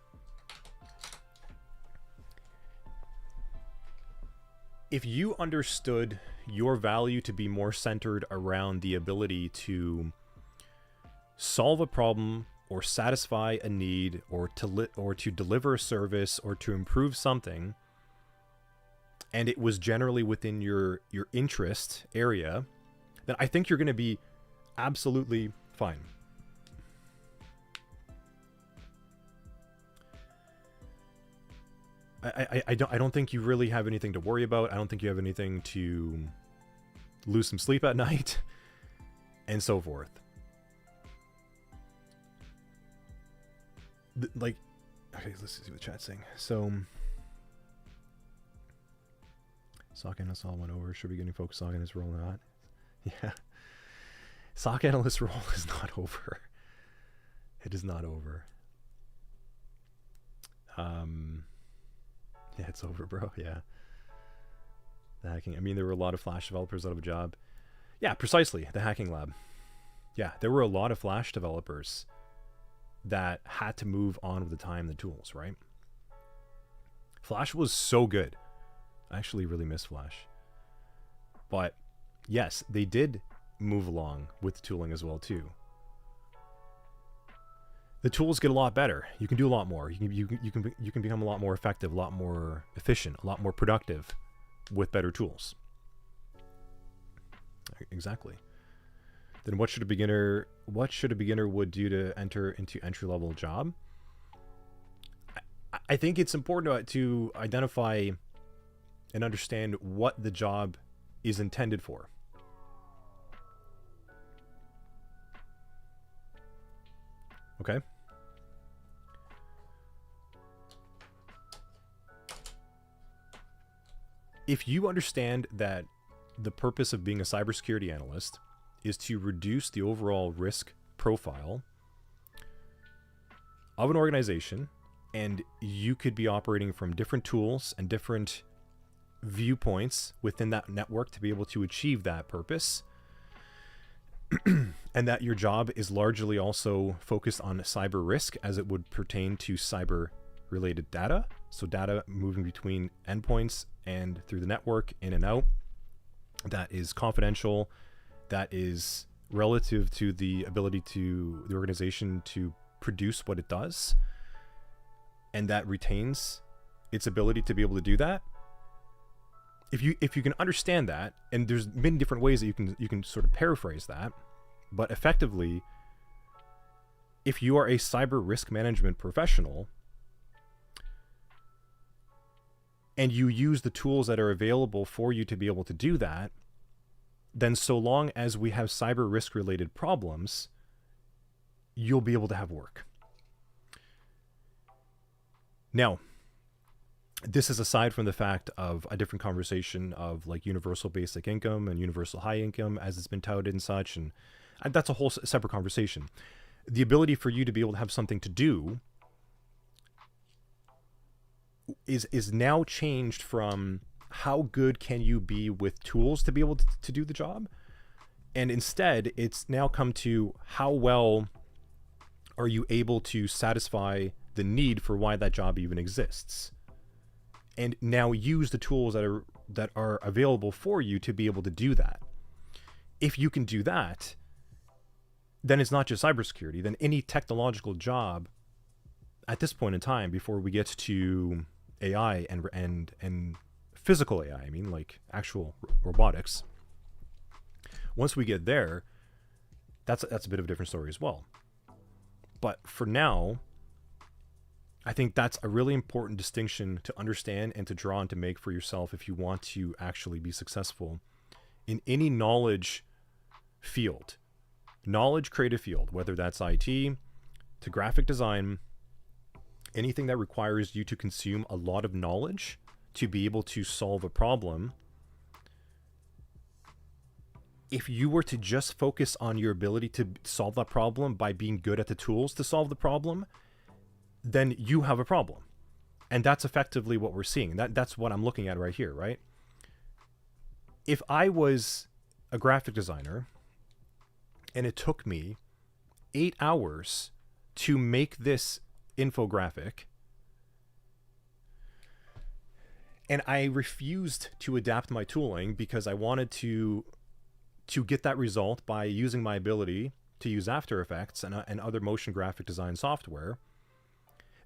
if you understood your value to be more centered around the ability to solve a problem or satisfy a need or to deliver a service or to improve something, and it was generally within your interest area, then I think you're going to be absolutely fine. I don't think you really have anything to worry about. I don't think you have anything to lose some sleep at night and so forth. Okay, let's see what the chat's saying. So, SOC analyst all went over. Should be getting focused on his role or not? Yeah. SOC analyst role is not over. It is not over. Yeah, it's over, bro. Yeah. The hacking. I mean, there were a lot of Flash developers out of a job. Yeah, precisely. The hacking lab. Yeah, there were a lot of Flash developers that had to move on with the time, the tools, right? Flash was so good. I actually really miss Flash. But yes, they did move along with tooling as well too. The tools get a lot better. You can do a lot more. You can become a lot more effective, a lot more efficient, a lot more productive with better tools. Exactly. Then what should a beginner would do to enter into entry-level job? I think it's important to identify and understand what the job is intended for. Okay. If you understand that the purpose of being a cybersecurity analyst is to reduce the overall risk profile of an organization, and you could be operating from different tools and different viewpoints within that network to be able to achieve that purpose, and that your job is largely also focused on cyber risk as it would pertain to cyber related data. So data moving between endpoints and through the network, in and out, that is confidential, that is relative to the ability to the organization to produce what it does, and that retains its ability to be able to do that. If you can understand that, and there's many different ways that you can sort of paraphrase that, but effectively, if you are a cyber risk management professional and you use the tools that are available for you to be able to do that, then so long as we have cyber risk related problems, you'll be able to have work. Now, this is aside from the fact of a different conversation of like universal basic income and universal high income as it's been touted and such, and that's a whole separate conversation. the ability for you to be able to have something to do is now changed from how good can you be with tools to be able to do the job, and instead it's now come to how well are you able to satisfy the need for why that job even exists, and now use the tools that are available for you to be able to do that. If you can do that, then it's not just cybersecurity. Then any technological job at this point in time, before we get to AI and physical AI, I mean like actual robotics, once we get there, that's a bit of a different story as well. But for now, I think that's a really important distinction to understand and to draw and to make for yourself if you want to actually be successful in any knowledge field, knowledge creative field, whether that's IT to graphic design, anything that requires you to consume a lot of knowledge to be able to solve a problem. If you were to just focus on your ability to solve that problem by being good at the tools to solve the problem, then you have a problem. And that's effectively what we're seeing. That's what I'm looking at right here, right? If I was a graphic designer and it took me 8 hours to make this infographic, and I refused to adapt my tooling because I wanted to get that result by using my ability to use After Effects and other motion graphic design software,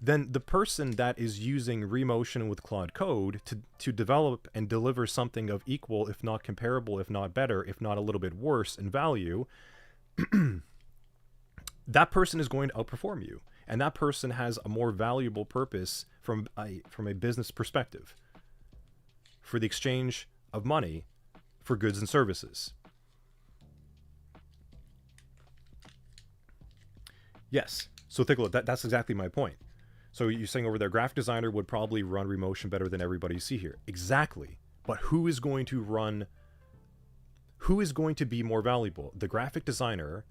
then the person that is using Remotion with Claude Code to develop and deliver something of equal, if not comparable, if not better, if not a little bit worse in value, that person is going to outperform you. And that person has a more valuable purpose from a business perspective for the exchange of money for goods and services. Yes. So take a look. That's exactly my point. So you're saying over there, graphic designer would probably run Remotion better than everybody you see here. Exactly. But who is going to be more valuable? The graphic designer.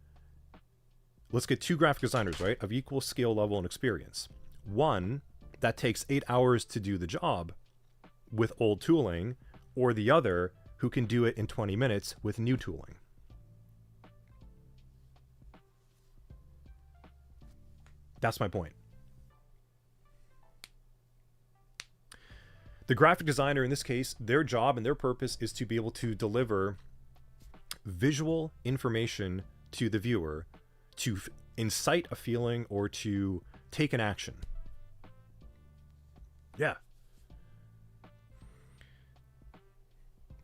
Let's get 2 graphic designers, right, of equal skill level and experience. One that takes 8 hours to do the job with old tooling, or the other who can do it in 20 minutes with new tooling. That's my point. The graphic designer, in this case, their job and their purpose is to be able to deliver visual information to the viewer to incite a feeling or to take an action. Yeah.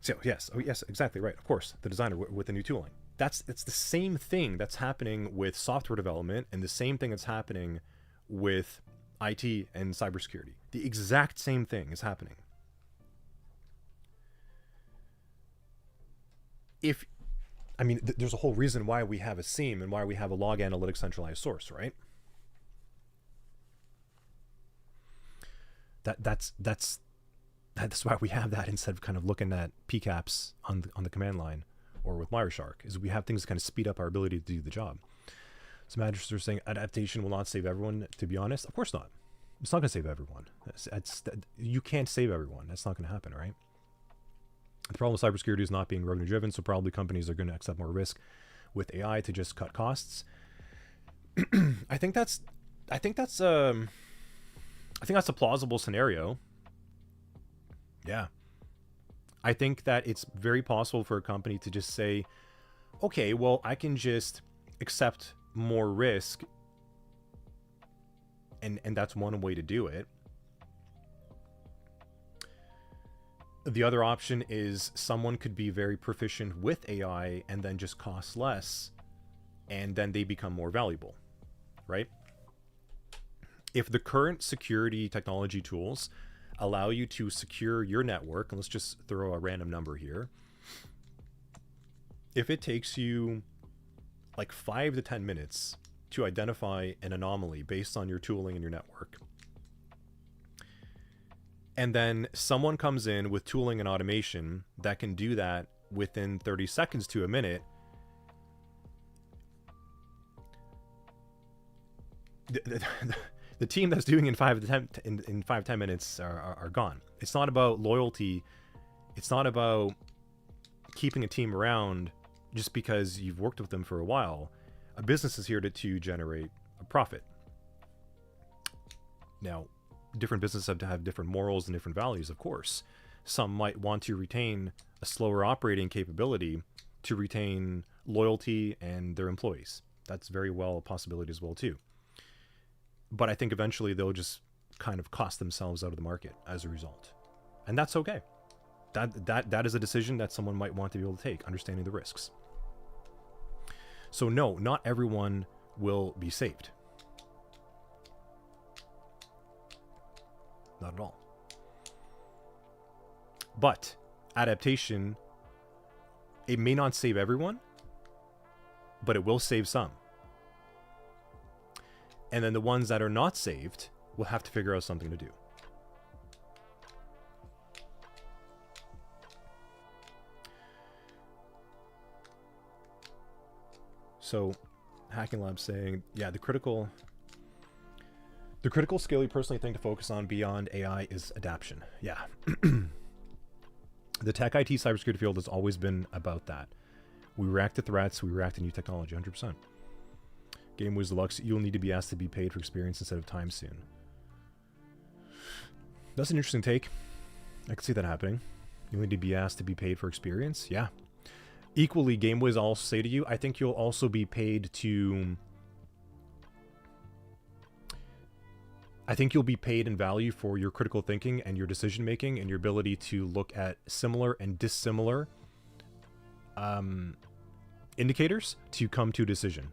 So yes, exactly right. Of course, the designer with the new tooling. It's the same thing that's happening with software development and the same thing that's happening with IT and cybersecurity. The exact same thing is happening. There's a whole reason why we have a SIEM and why we have a log analytics centralized source, right? That's why we have that instead of kind of looking at PCAPs on the command line or with Wireshark, is we have things that kind of speed up our ability to do the job. Some managers are saying adaptation will not save everyone. To be honest, of course not. It's not going to save everyone. You can't save everyone. That's not going to happen, right? The problem with cybersecurity is not being revenue driven, so probably companies are going to accept more risk with AI to just cut costs. I think that's a plausible scenario. Yeah. I think that it's very possible for a company to just say, okay, well, I can just accept more risk, and that's one way to do it. The other option is someone could be very proficient with AI and then just cost less, and then they become more valuable, right? If the current security technology tools allow you to secure your network, and let's just throw a random number here. If it takes you like 5 to 10 minutes to identify an anomaly based on your tooling and your network, and then someone comes in with tooling and automation that can do that within 30 seconds to a minute, the team that's doing in 5-10 minutes are gone. It's not about loyalty. It's not about keeping a team around just because you've worked with them for a while. A business is here to generate a profit. Now, different businesses have to have different morals and different values, of course. Some might want to retain a slower operating capability to retain loyalty and their employees. That's very well a possibility as well too. But I think eventually they'll just kind of cost themselves out of the market as a result. And that's okay. That is a decision that someone might want to be able to take, understanding the risks. So no, not everyone will be saved. Not at all. But adaptation, it may not save everyone, but it will save some. And then the ones that are not saved will have to figure out something to do. So, Hacking Lab saying, yeah, the critical skill you personally think to focus on beyond AI is adaptation. Yeah. The tech IT cybersecurity field has always been about that. We react to threats, we react to new technology, 100%. Game Wiz Deluxe, you'll need to be asked to be paid for experience instead of time soon. That's an interesting take. I could see that happening. You'll need to be asked to be paid for experience. Yeah. Equally, Game Wiz, I'll also say to you, I think you'll also be paid to... I think you'll be paid in value for your critical thinking and your decision making and your ability to look at similar and dissimilar indicators to come to a decision.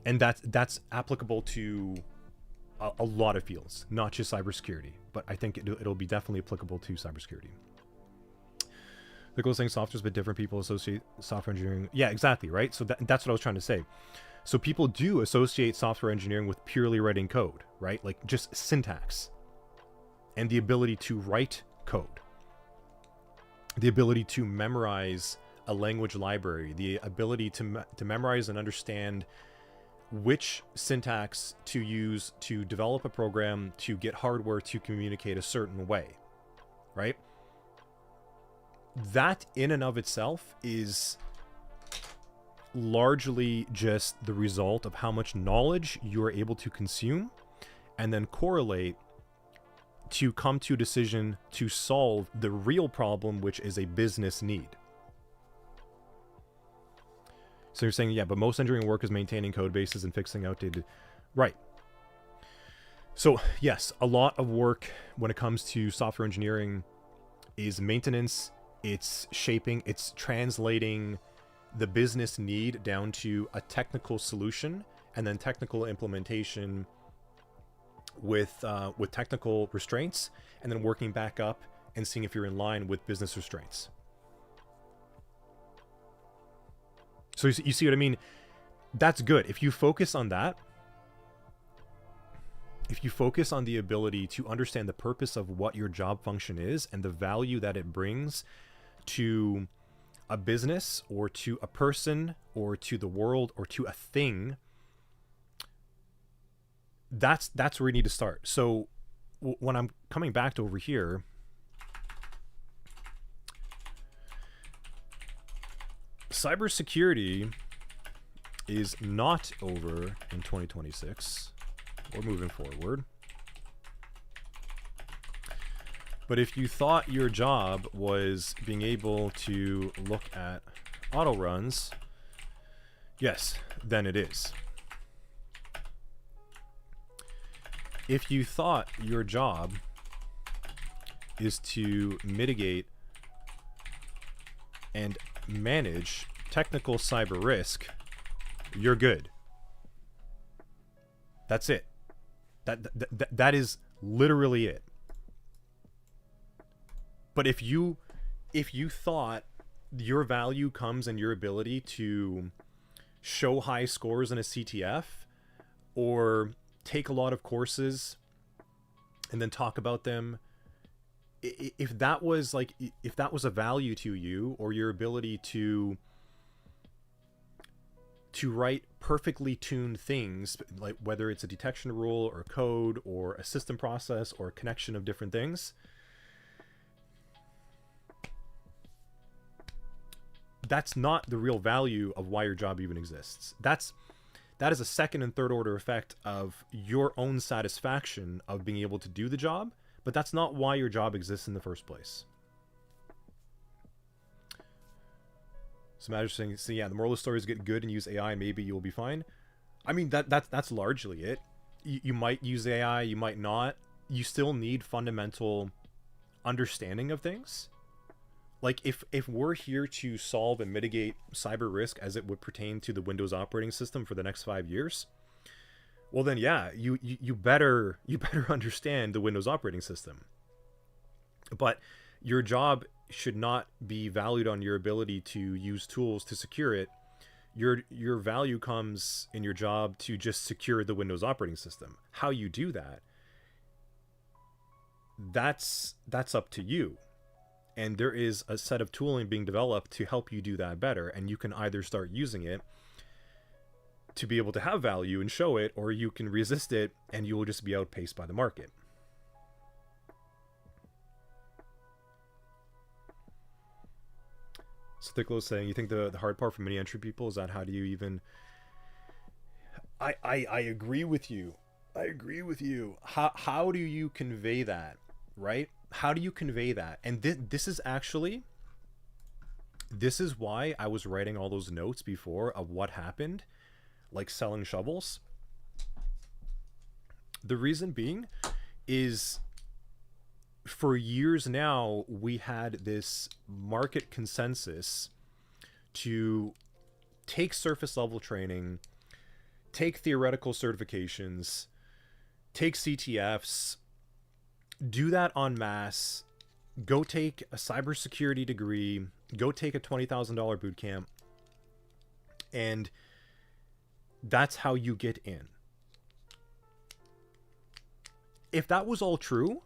And that's applicable to a lot of fields, not just cybersecurity, but I think it'll be definitely applicable to cybersecurity. The cool thing, software's a bit different. People associate software engineering. Yeah, exactly, right? So that's what I was trying to say. So people do associate software engineering with purely writing code, right? Like just syntax and the ability to write code, the ability to memorize a language library, the ability to memorize and understand which syntax to use to develop a program to get hardware to communicate a certain way, right? That in and of itself is largely just the result of how much knowledge you are able to consume and then correlate to come to a decision to solve the real problem, which is a business need. So you're saying, yeah, but most engineering work is maintaining code bases and fixing outdated. Right. So yes, a lot of work when it comes to software engineering is maintenance. It's shaping, it's translating the business need down to a technical solution and then technical implementation with technical restraints, and then working back up and seeing if you're in line with business restraints. So you see what I mean? That's good. If you focus on that, if you focus on the ability to understand the purpose of what your job function is and the value that it brings to a business or to a person or to the world or to a thing, that's where you need to start. So when I'm coming back to over here, cybersecurity is not over in 2026. We're moving forward. But if you thought your job was being able to look at auto runs, yes, then it is. If you thought your job is to mitigate and manage technical cyber risk, you're good. That's it. That is literally it. But if you thought your value comes in your ability to show high scores in a CTF or take a lot of courses and then talk about them, if that was a value to you, or your ability to to write perfectly tuned things, like whether it's a detection rule or code or a system process or a connection of different things, that's not the real value of why your job even exists. That is a second and third order effect of your own satisfaction of being able to do the job, but that's not why your job exists in the first place. So Matt's saying, so yeah, the moral of the story is get good and use AI and maybe you'll be fine. I mean, that's largely it. You might use AI, you might not. You still need fundamental understanding of things. Like if we're here to solve and mitigate cyber risk as it would pertain to the Windows operating system for the next 5 years, well then yeah, you better understand the Windows operating system. But your job should not be valued on your ability to use tools to secure it. Your value comes in your job to just secure the Windows operating system. How you do that, that's up to you. And there is a set of tooling being developed to help you do that better, and you can either start using it to be able to have value and show it, or you can resist it and you will just be outpaced by the market. So Thicklow is saying, you think the hard part for many entry people is that how do you even... I agree with you. I agree with you. How do you convey that, right? How do you convey that? And this is why I was writing all those notes before of what happened, like selling shovels. The reason being is for years now, we had this market consensus to take surface level training, take theoretical certifications, take CTFs, do that en masse, go take a cybersecurity degree, go take a $20,000 boot camp, and that's how you get in. If that was all true,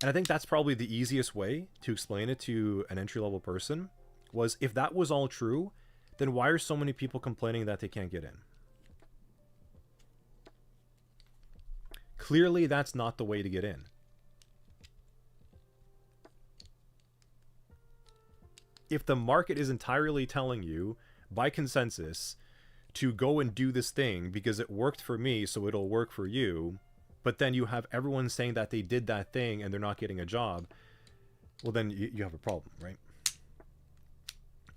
and I think that's probably the easiest way to explain it to an entry-level person, was if that was all true, then why are so many people complaining that they can't get in? Clearly, that's not the way to get in. If the market is entirely telling you, by consensus, to go and do this thing because it worked for me, so it'll work for you, but then you have everyone saying that they did that thing and they're not getting a job, well then you have a problem, right?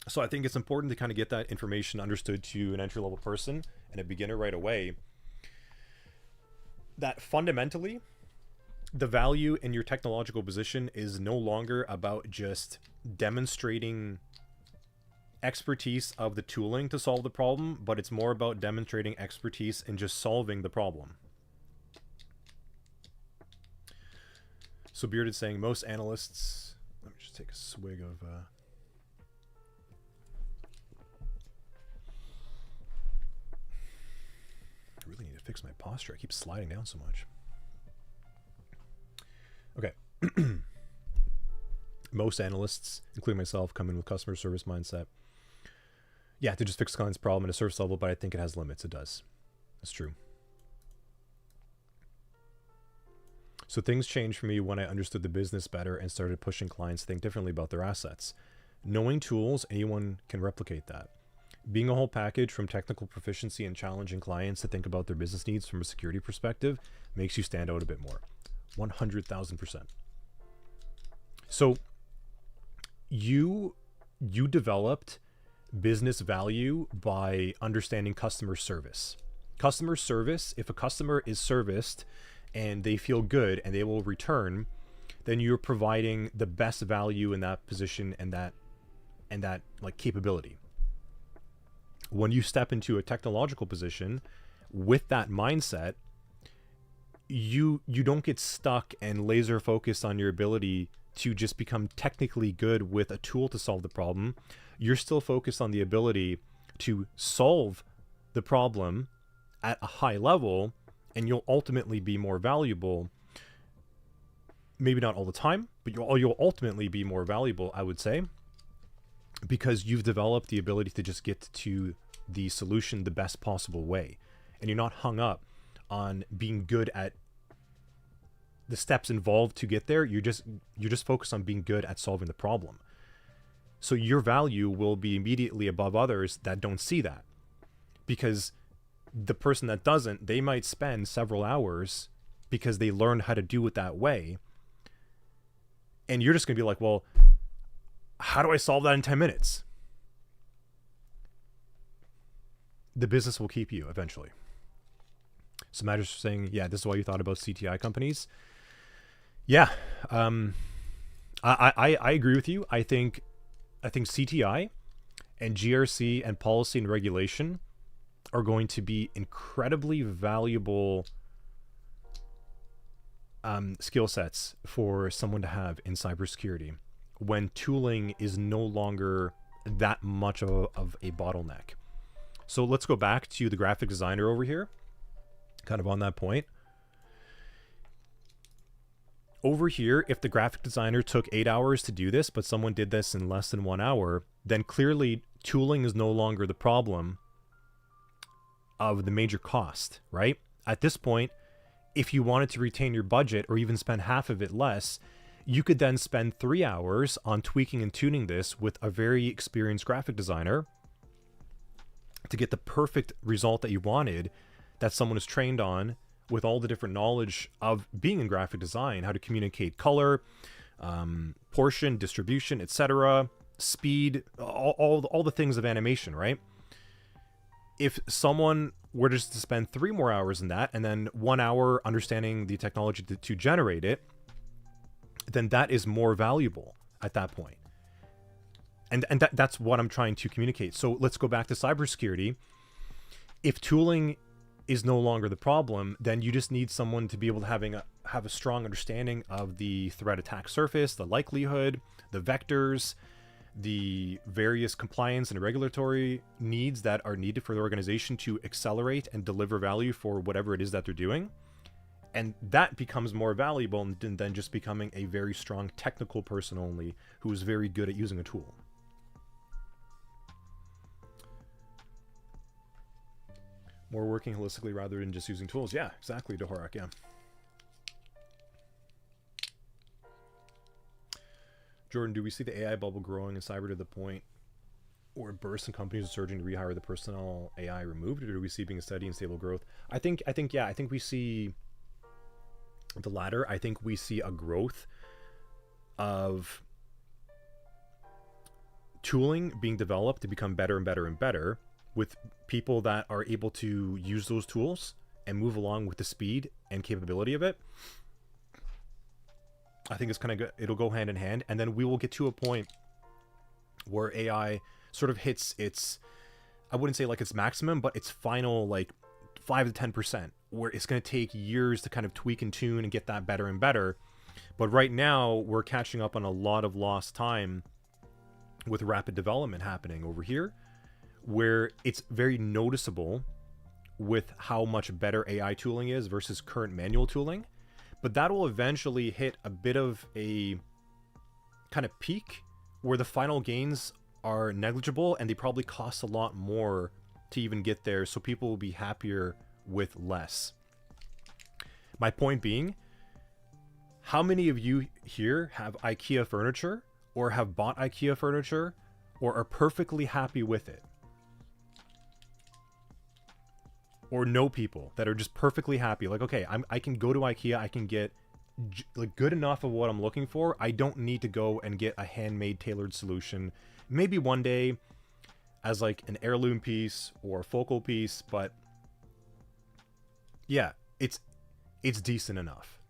So I think it's important to kind of get that information understood to an entry-level person and a beginner right away, that fundamentally the value in your technological position is no longer about just demonstrating expertise of the tooling to solve the problem, but it's more about demonstrating expertise in just solving the problem. So Bearded saying most analysts, let me just take a swig of I really need to fix my posture. I keep sliding down so much. Okay. Most analysts, including myself, come in with customer service mindset. Yeah, to just fix the client's problem at a service level, but I think it has limits. It does. That's true. So things changed for me when I understood the business better and started pushing clients to think differently about their assets. Knowing tools, anyone can replicate that. Being a whole package from technical proficiency and challenging clients to think about their business needs from a security perspective makes you stand out a bit more. 100,000%. So you developed business value by understanding customer service. Customer service, if a customer is serviced and they feel good and they will return, then you're providing the best value in that position and that like capability. When you step into a technological position with that mindset, you don't get stuck and laser focused on your ability to just become technically good with a tool to solve the problem. You're still focused on the ability to solve the problem at a high level, and you'll ultimately be more valuable. Maybe not all the time, but you'll ultimately be more valuable, I would say, because you've developed the ability to just get to the solution the best possible way, and you're not hung up on being good at the steps involved to get there. You're just focused on being good at solving the problem. So your value will be immediately above others that don't see that, because the person that doesn't, they might spend several hours because they learned how to do it that way, and you're just gonna be like, well, how do I solve that in 10 minutes? The business will keep you eventually. So Matter's saying, yeah, this is why you thought about CTI companies. Yeah, I agree with you. I think CTI and GRC and policy and regulation are going to be incredibly valuable skill sets for someone to have in cybersecurity when tooling is no longer that much of a bottleneck. So let's go back to the graphic designer over here, kind of on that point. Over here, if the graphic designer took 8 hours to do this, but someone did this in less than 1 hour, then clearly tooling is no longer the problem of the major cost, right? At this point, if you wanted to retain your budget or even spend half of it less, you could then spend 3 hours on tweaking and tuning this with a very experienced graphic designer to get the perfect result that you wanted, that someone is trained on with all the different knowledge of being in graphic design, how to communicate color, portion, distribution, etc., speed, all the things of animation, right? If someone were just to spend 3 more hours in that and then 1 hour understanding the technology to generate it, then that is more valuable at that point. And that's what I'm trying to communicate. So let's go back to cybersecurity. If tooling is no longer the problem, then you just need someone to be able to have a strong understanding of the threat attack surface, the likelihood, the vectors, the various compliance and regulatory needs that are needed for the organization to accelerate and deliver value for whatever it is that they're doing. And that becomes more valuable than just becoming a very strong technical person only who is very good at using a tool. More working holistically rather than just using tools. Yeah, exactly, Dohorak, yeah. Jordan, do we see the AI bubble growing in cyber to the point where bursts and companies are surging to rehire the personnel AI removed, or do we see being a steady and stable growth? I think we see the latter. I think we see a growth of tooling being developed to become better and better and better, with people that are able to use those tools and move along with the speed and capability of it. I think it's kind of good. It'll go hand in hand, and then we will get to a point where AI sort of hits its, I wouldn't say like its maximum, but its final like 5 to 10%, where it's going to take years to kind of tweak and tune and get that better and better. But right now we're catching up on a lot of lost time with rapid development happening over here, where it's very noticeable with how much better AI tooling is versus current manual tooling. But that will eventually hit a bit of a kind of peak where the final gains are negligible and they probably cost a lot more to even get there, so people will be happier with less. My point being, how many of you here have IKEA furniture or have bought IKEA furniture or are perfectly happy with it? Or know people that are just perfectly happy, like, okay, I can go to IKEA, I can get like good enough of what I'm looking for. I don't need to go and get a handmade tailored solution. Maybe one day as like an heirloom piece or a focal piece, but yeah, it's decent enough.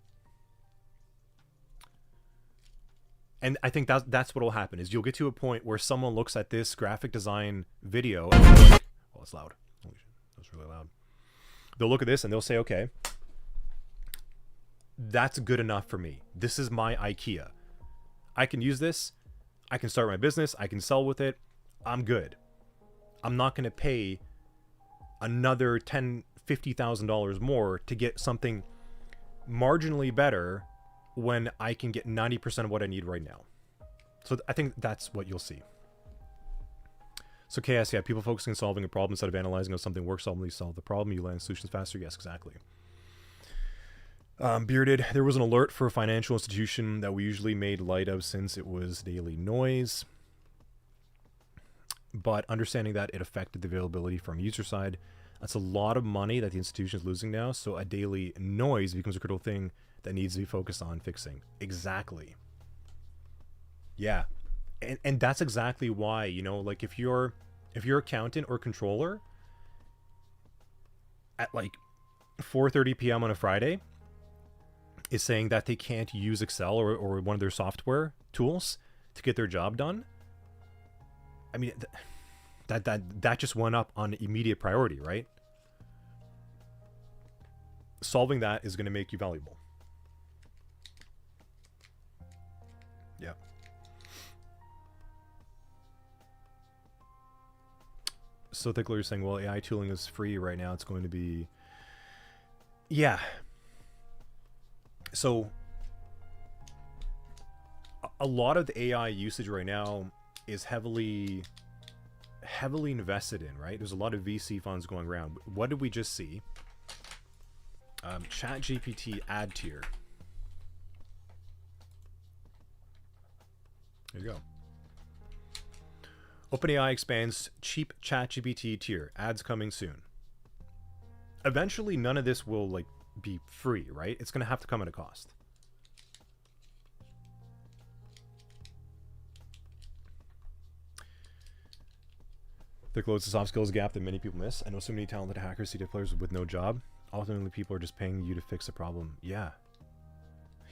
And I think that's what will happen, is you'll get to a point where someone looks at this graphic design video and they're like, well, it's loud. Holy shit, that's really loud. They'll look at this and they'll say, okay, that's good enough for me. This is my IKEA. I can use this. I can start my business. I can sell with it. I'm good. I'm not going to pay another $10,000, $50,000 more to get something marginally better when I can get 90% of what I need right now. So I think that's what you'll see. So KS, yeah, people focusing on solving a problem instead of analyzing how something works, ultimately solve the problem. You land solutions faster. Yes, exactly. Bearded, there was an alert for a financial institution that we usually made light of since it was daily noise. But understanding that it affected the availability from user side, that's a lot of money that the institution is losing now. So a daily noise becomes a critical thing that needs to be focused on fixing. Exactly. Yeah. And that's exactly why, you know, like if your accountant or controller at like 4:30 p.m. on a Friday is saying that they can't use Excel or one of their software tools to get their job done, I mean, that just went up on immediate priority, right? Solving that is going to make you valuable. Yeah. So Thickler is saying, well, AI tooling is free right now. It's going to be... Yeah. So a lot of the AI usage right now is heavily invested in, right? There's a lot of VC funds going around. What did we just see? ChatGPT ad tier. There you go. OpenAI expands cheap ChatGPT tier. Ads coming soon. Eventually, none of this will like be free, right? It's going to have to come at a cost. There closes the soft skills gap that many people miss. I know so many talented hackers, CDF players with no job. Ultimately, people are just paying you to fix a problem. Yeah.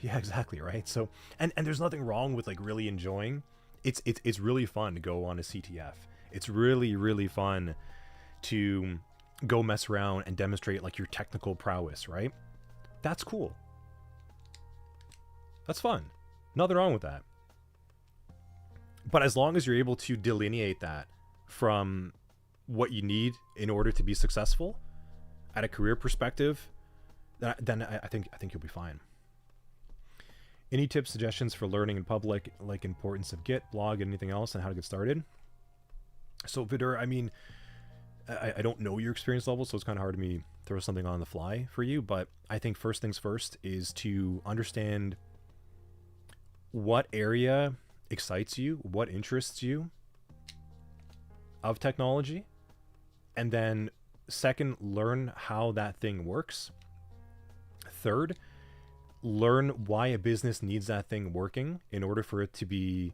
Yeah, exactly, right? So, and there's nothing wrong with like really enjoying. It's really fun to go on a CTF. It's really fun to go mess around and demonstrate like your technical prowess, right? That's cool. That's fun. Nothing wrong with that. But as long as you're able to delineate that from what you need in order to be successful at a career perspective, then I think you'll be fine. Any tips, suggestions for learning in public, like importance of Git, blog, anything else, and how to get started? So Vidur, I mean, I don't know your experience level, so it's kind of hard to me throw something on the fly for you, but I think first things first is to understand what area excites you, what interests you of technology, and then second, learn how that thing works. Third, learn why a business needs that thing working in order for it to be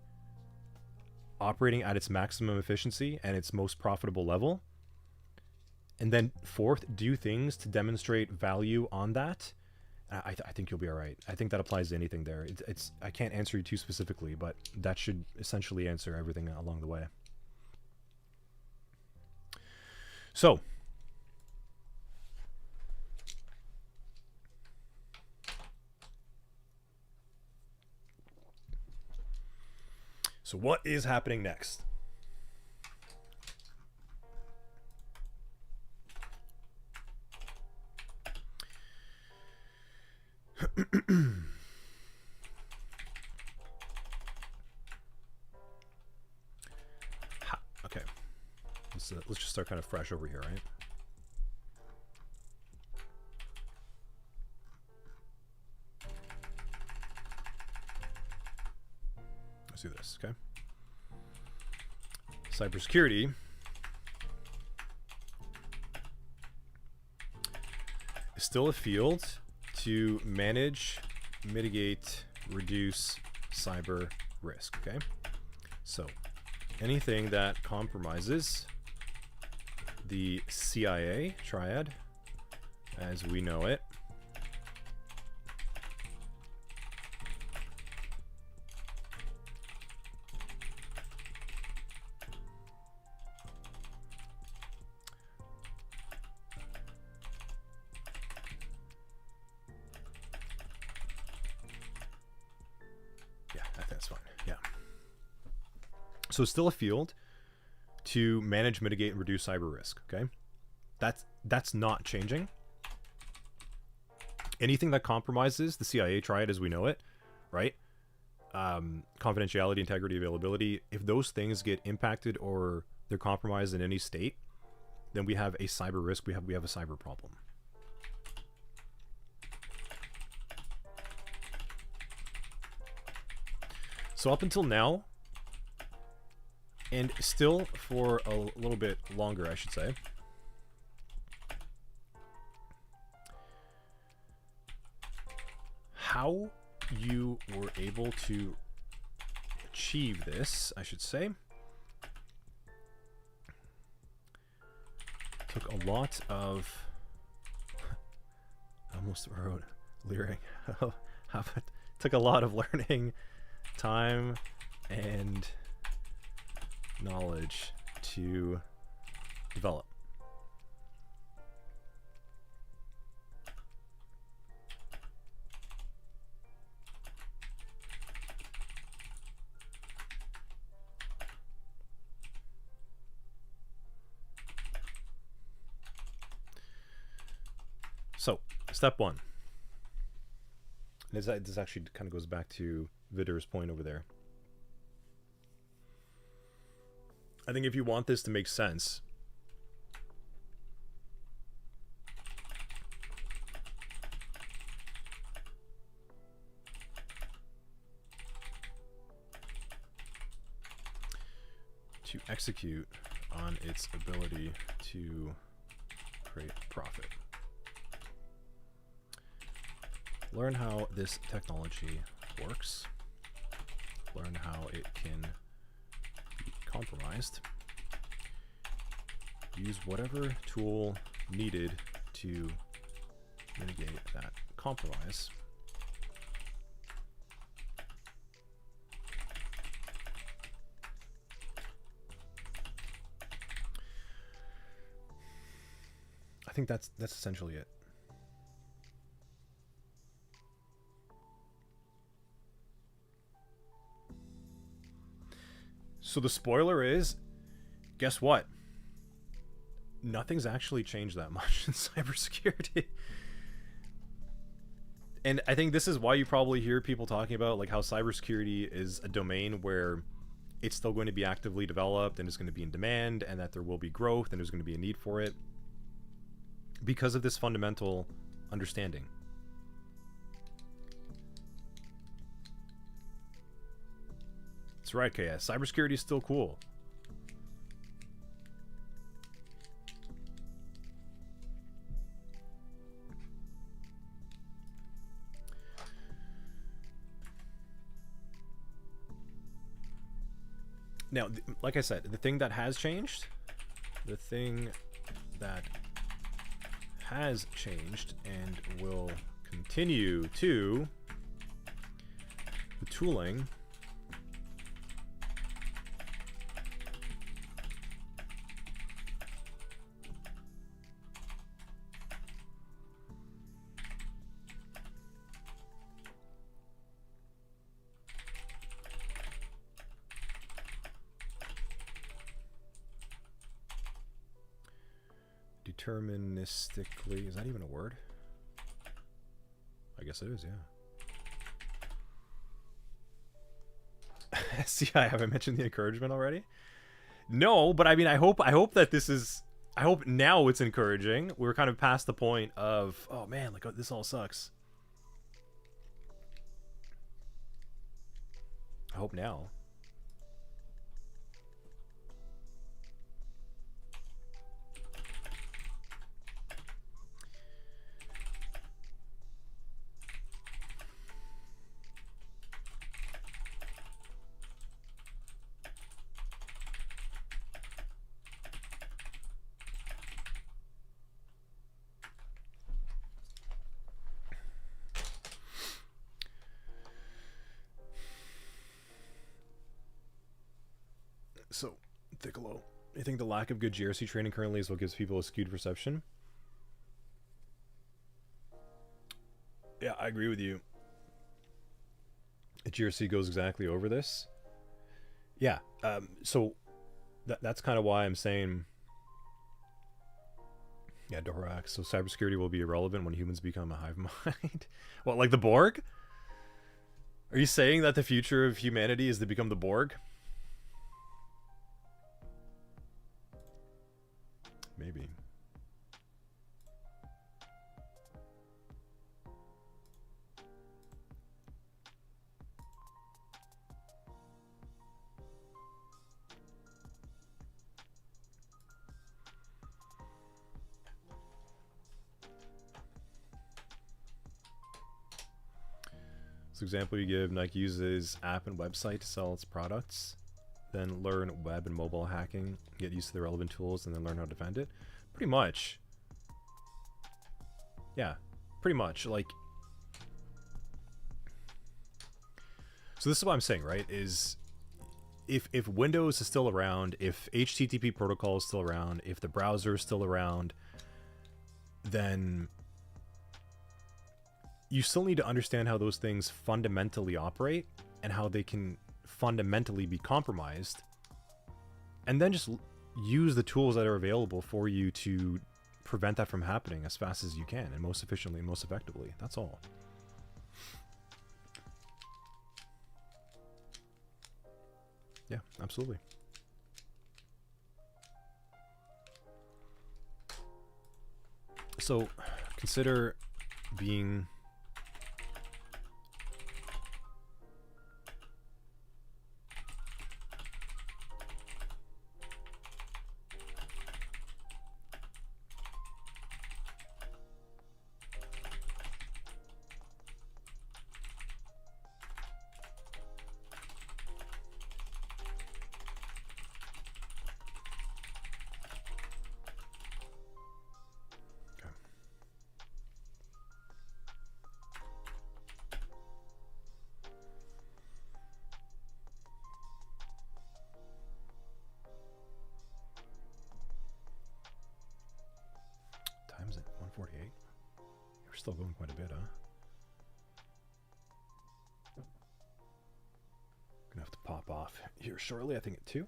operating at its maximum efficiency and its most profitable level. And then fourth, do things to demonstrate value on that. I think you'll be all right. I think that applies to anything there. It's I can't answer you too specifically, but that should essentially answer everything along the way. So what is happening next? Okay, let's just start kind of fresh over here, right? Let's do this, okay? Cybersecurity is still a field to manage, mitigate, reduce cyber risk, okay? So anything that compromises the CIA triad as we know it, so it's still a field to manage, mitigate, and reduce cyber risk, okay? That's not changing. Anything that compromises the CIA triad as we know it, right? Confidentiality, integrity, availability, if those things get impacted or they're compromised in any state, then we have a cyber risk. We have a cyber problem. So up until now, and still for a little bit longer, I should say, how you were able to achieve this, I should say, took a lot of, I almost wrote leering, took a lot of learning, time, and knowledge to develop. So, step one. This actually kind of goes back to Vitter's point over there. I think if you want this to make sense, to execute on its ability to create profit. Learn how this technology works. Learn how it can be compromised. Use whatever tool needed to mitigate that compromise. I think that's essentially it. So the spoiler is, guess what? Nothing's actually changed that much in cybersecurity. And I think this is why you probably hear people talking about like how cybersecurity is a domain where it's still going to be actively developed and it's going to be in demand, and that there will be growth and there's going to be a need for it because of this fundamental understanding. That's right, KS. Cybersecurity is still cool. Now, like I said, the thing that has changed and will continue to, the tooling deterministically, is that even a word? I guess it is, yeah. See, have I mentioned the encouragement already? No, but I mean, I hope that this is, I hope now it's encouraging. We're kind of past the point of, oh man, like, oh, this all sucks. I hope now. So, Thickolo, you think the lack of good GRC training currently is what gives people a skewed perception? Yeah, I agree with you. GRC goes exactly over this. Yeah, so that's kind of why I'm saying, yeah, Dorak, so cybersecurity will be irrelevant when humans become a hive mind. What, like the Borg? Are you saying that the future of humanity is to become the Borg? Maybe. So example you give, Nike uses app and website to sell its products, then learn web and mobile hacking, get used to the relevant tools, and then learn how to defend it. Pretty much. Yeah, pretty much. Like, so this is what I'm saying, right? Is if Windows is still around, if HTTP protocol is still around, if the browser is still around, then you still need to understand how those things fundamentally operate and how they can fundamentally be compromised, and then just use the tools that are available for you to prevent that from happening as fast as you can and most efficiently and most effectively. That's all. Yeah, absolutely. So consider being time's at 1:48. We're still going quite a bit, huh? Gonna have to pop off here shortly, I think at 2.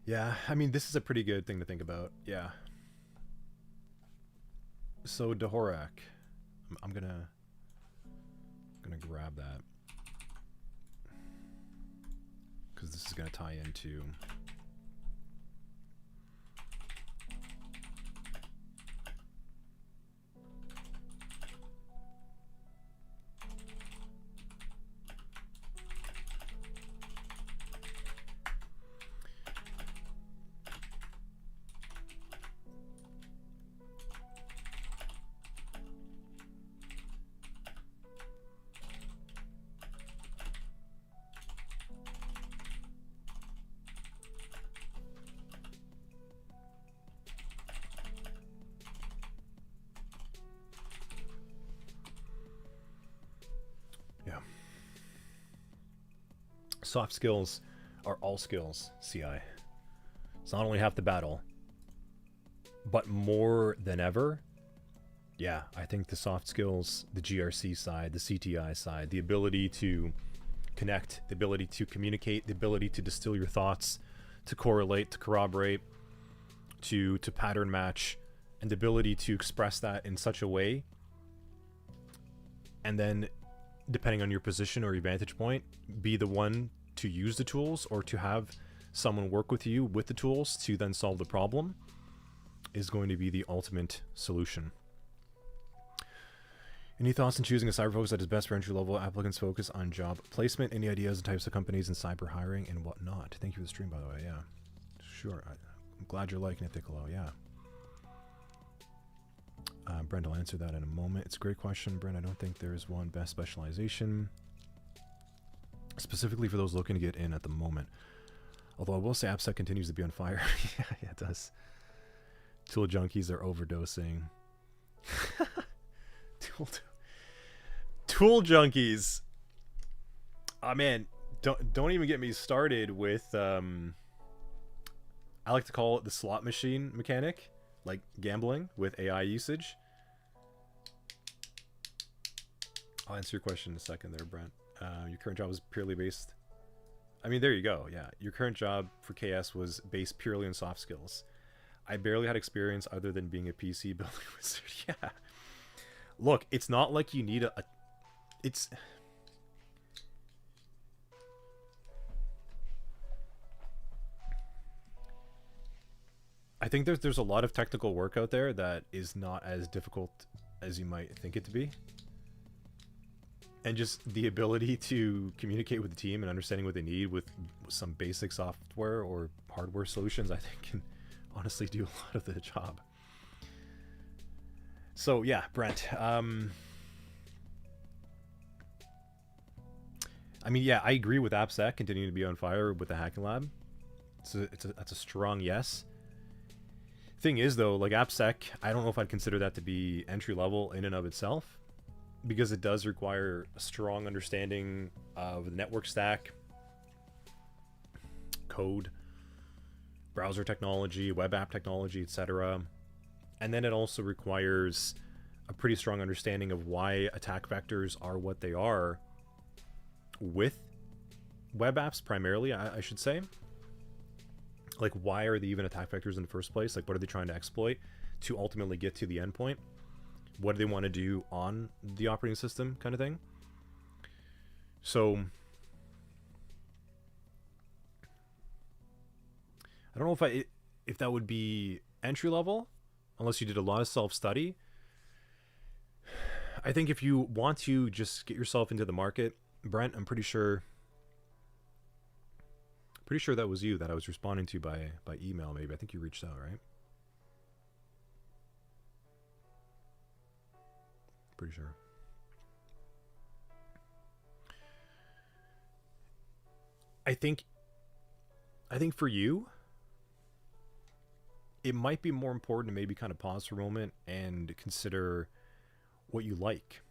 Yeah, I mean, this is a pretty good thing to think about. Yeah. So Dahorak, I'm gonna grab that because this is gonna tie into soft skills are all skills, CI. It's not only half the battle, but more than ever, yeah, I think the soft skills, the GRC side, the CTI side, the ability to connect, the ability to communicate, the ability to distill your thoughts, to correlate, to corroborate, to pattern match, and the ability to express that in such a way, and then depending on your position or your vantage point, be the one to use the tools or to have someone work with you with the tools to then solve the problem, is going to be the ultimate solution. Any thoughts on choosing a cyber focus that is best for entry-level applicants? Focus on job placement. Any ideas on types of companies in cyber hiring and whatnot? Thank you for the stream, by the way. Yeah, sure. I'm glad you're liking it, Thickolo. Yeah. Brent, I'll answer that in a moment. It's a great question, Brent. I don't think there is one best specialization specifically for those looking to get in at the moment. Although I will say AppSec continues to be on fire. Yeah, it does. Tool junkies are overdosing. Tool junkies. Oh man, don't even get me started with I like to call it the slot machine mechanic, like gambling with AI usage. I'll answer your question in a second there, Brent. Your current job is purely based. I mean, there you go. Yeah, your current job for KS was based purely on soft skills. I barely had experience other than being a PC building wizard. Yeah. Look, it's not like you need a it's I think there's a lot of technical work out there that is not as difficult as you might think it to be. And just the ability to communicate with the team and understanding what they need with some basic software or hardware solutions, I think can honestly do a lot of the job. So yeah, Brent. I mean, yeah, I agree with AppSec continuing to be on fire with the Hacking Lab. That's a strong yes. Thing is, though, like AppSec, I don't know if I'd consider that to be entry level in and of itself, because it does require a strong understanding of the network stack, code, browser technology, web app technology, etc. And then it also requires a pretty strong understanding of why attack vectors are what they are with web apps primarily, I should say. Like, why are they even attack vectors in the first place? Like, what are they trying to exploit to ultimately get to the endpoint? What do they want to do on the operating system, kind of thing? So I don't know if that would be entry level, unless you did a lot of self-study. I think if you want to just get yourself into the market, Brent, I'm pretty sure that was you that I was responding to by email. Maybe I think you reached out, right? Pretty sure. I think for you, it might be more important to maybe kind of pause for a moment and consider what you like.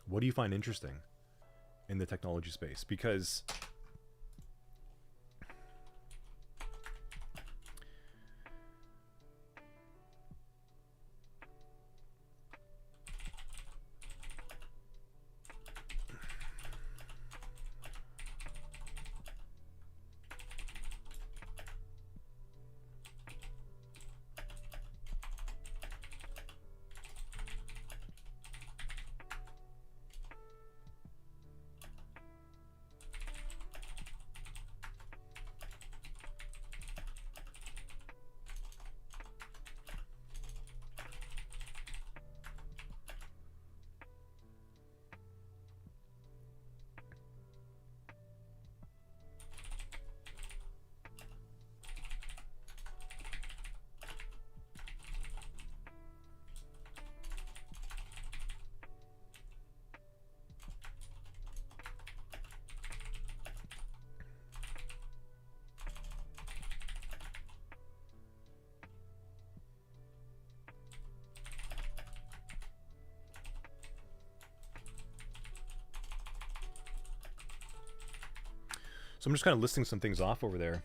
What do you find interesting in the technology space? Because so I'm just kind of listing some things off over there.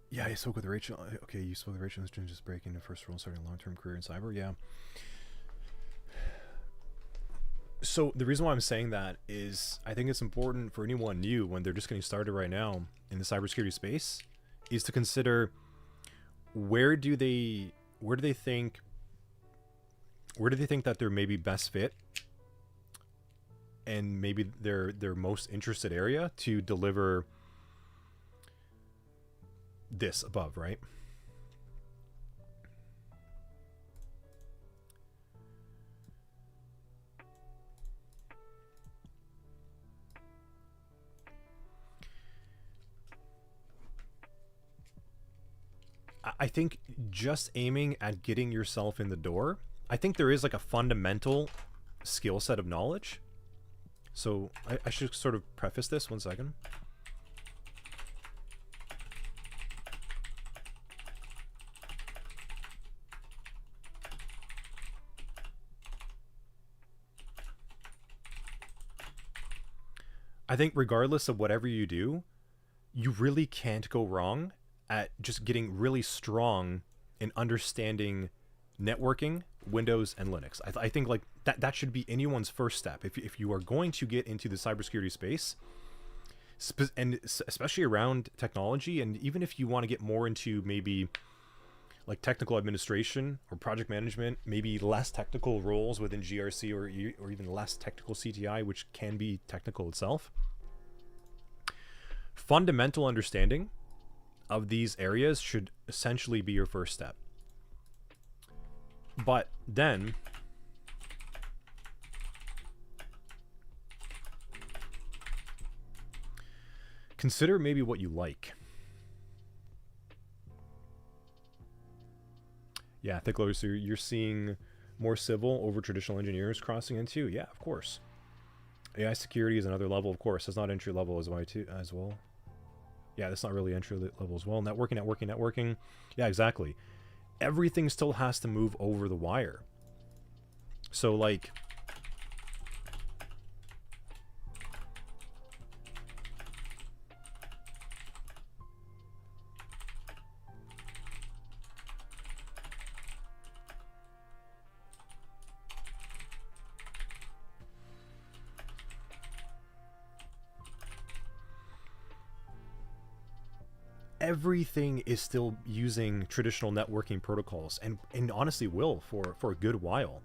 Yeah, I spoke with Rachel. Okay, you spoke with Rachel and just breaking the first rule and starting a long-term career in cyber. Yeah. So the reason why I'm saying that is I think it's important for anyone new when they're just getting started right now in the cybersecurity space is to consider where do they think that they're maybe best fit and maybe their most interested area to deliver this above, right? I think just aiming at getting yourself in the door, I think there is like a fundamental skill set of knowledge. So I should sort of preface this 1 second. I think regardless of whatever you do, you really can't go wrong at just getting really strong in understanding networking, Windows, and Linux. I think like that should be anyone's first step. If you are going to get into the cybersecurity space, especially around technology. And even if you want to get more into maybe like technical administration or project management, maybe less technical roles within GRC, or even less technical CTI, which can be technical itself, fundamental understanding of these areas should essentially be your first step. But then consider maybe what you like. Yeah, Thickler, so you're seeing more civil over traditional engineers crossing into? Yeah, of course. AI security is another level, of course. That's not entry level as well. Yeah, that's not really entry level as well. Networking. Yeah, exactly. Everything still has to move over the wire. So, like, everything is still using traditional networking protocols, and honestly will for a good while.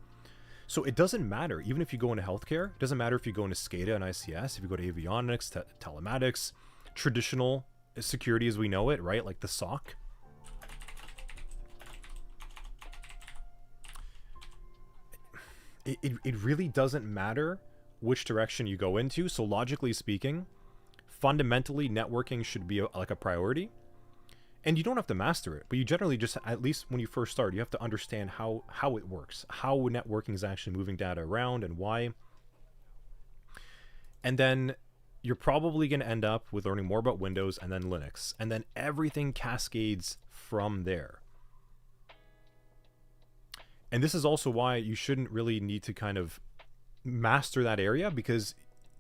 So it doesn't matter, even if you go into healthcare, it doesn't matter if you go into SCADA and ICS, if you go to avionics, telematics, traditional security as we know it, right? Like the SOC. It really doesn't matter which direction you go into. So logically speaking, fundamentally networking should be like a priority. And you don't have to master it, but you generally just, at least when you first start, you have to understand how it works, how networking is actually moving data around and why. And then you're probably going to end up with learning more about Windows and then Linux. And then everything cascades from there. And this is also why you shouldn't really need to kind of master that area, because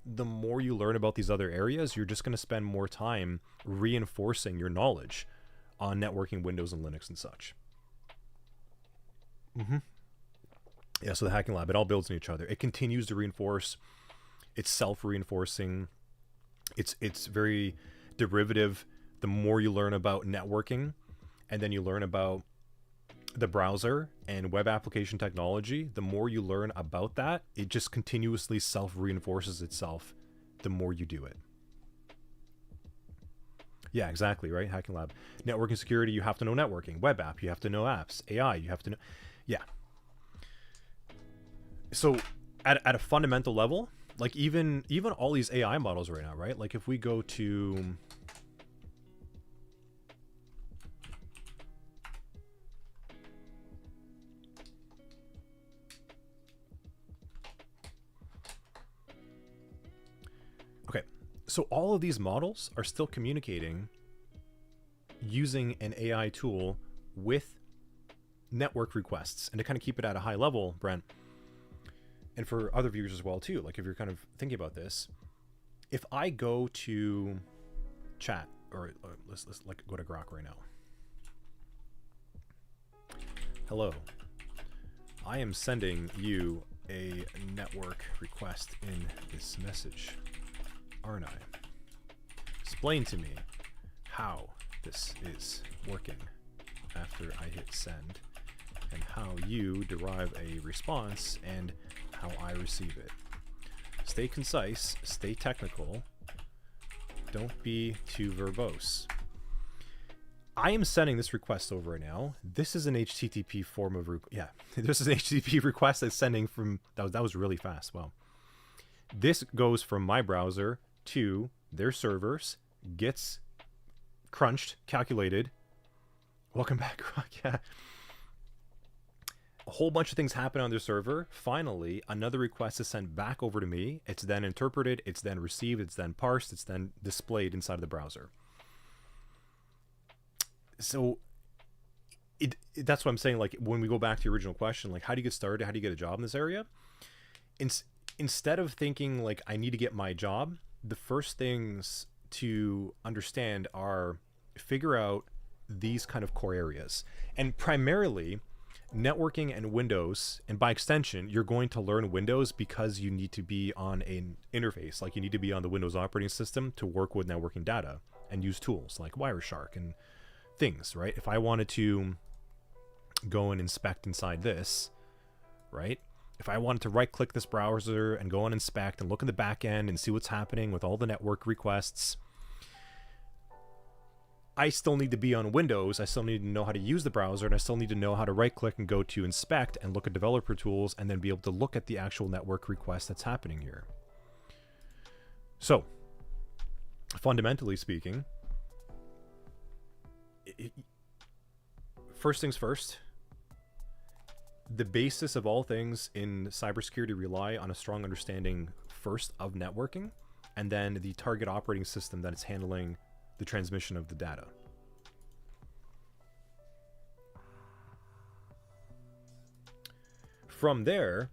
the more you learn about these other areas, you're just going to spend more time reinforcing your knowledge on networking, Windows and Linux and such. Yeah, so the hacking lab, it all builds on each other. It continues to reinforce. It's self-reinforcing. It's very derivative. The more you learn about networking, and then you learn about the browser and web application technology, the more you learn about that, it just continuously self-reinforces itself the more you do it. Yeah, exactly, right? Hacking lab. Networking security, you have to know networking. Web app, you have to know apps. AI, you have to know. Yeah. So at a fundamental level, like even all these AI models right now, right? Like if we go to... Okay, so all of these models are still communicating using an AI tool with network requests. And to kind of keep it at a high level, Brent, and for other viewers as well too, like if you're kind of thinking about this, if I go to chat, or let's like go to Grok right now. Hello, I am sending you a network request in this message, aren't I? Explain to me how this is working after I hit send, and how you derive a response and how I receive it. Stay concise, stay technical, don't be too verbose. I am sending this request over right now. This is an HTTP form of this is an HTTP request that's sending from, that was really fast. Wow. This goes from my browser to their servers, gets crunched, calculated. Welcome back, Rock. Yeah. A whole bunch of things happen on their server. Finally, another request is sent back over to me. It's then interpreted, it's then received, it's then parsed, it's then displayed inside of the browser. So that's what I'm saying. Like when we go back to your original question, like how do you get started? How do you get a job in this area? Instead of thinking like I need to get my job, the first things to understand are figure out these kind of core areas. And primarily networking and Windows, and by extension, you're going to learn Windows because you need to be on an interface. Like you need to be on the Windows operating system to work with networking data and use tools like Wireshark and things, right? If I wanted to go and inspect inside this, right? If I wanted to right click this browser and go and inspect and look in the back end and see what's happening with all the network requests, I still need to be on Windows. I still need to know how to use the browser, and I still need to know how to right click and go to inspect and look at developer tools and then be able to look at the actual network request that's happening here. So, fundamentally speaking, first things first, the basis of all things in cybersecurity rely on a strong understanding first of networking, and then the target operating system that is handling the transmission of the data. From there,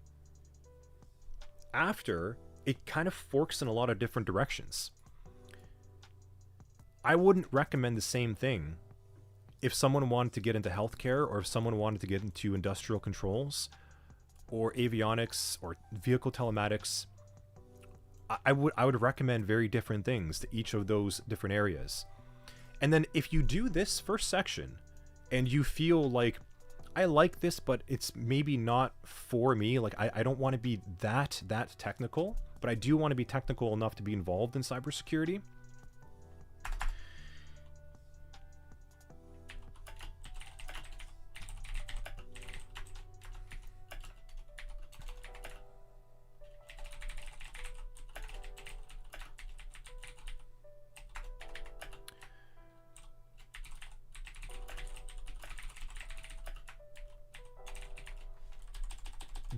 after, it kind of forks in a lot of different directions. I wouldn't recommend the same thing if someone wanted to get into healthcare, or if someone wanted to get into industrial controls or avionics or vehicle telematics. I would recommend very different things to each of those different areas. And then if you do this first section and you feel like, I like this, but it's maybe not for me, like I don't want to be that technical, but I do want to be technical enough to be involved in cybersecurity.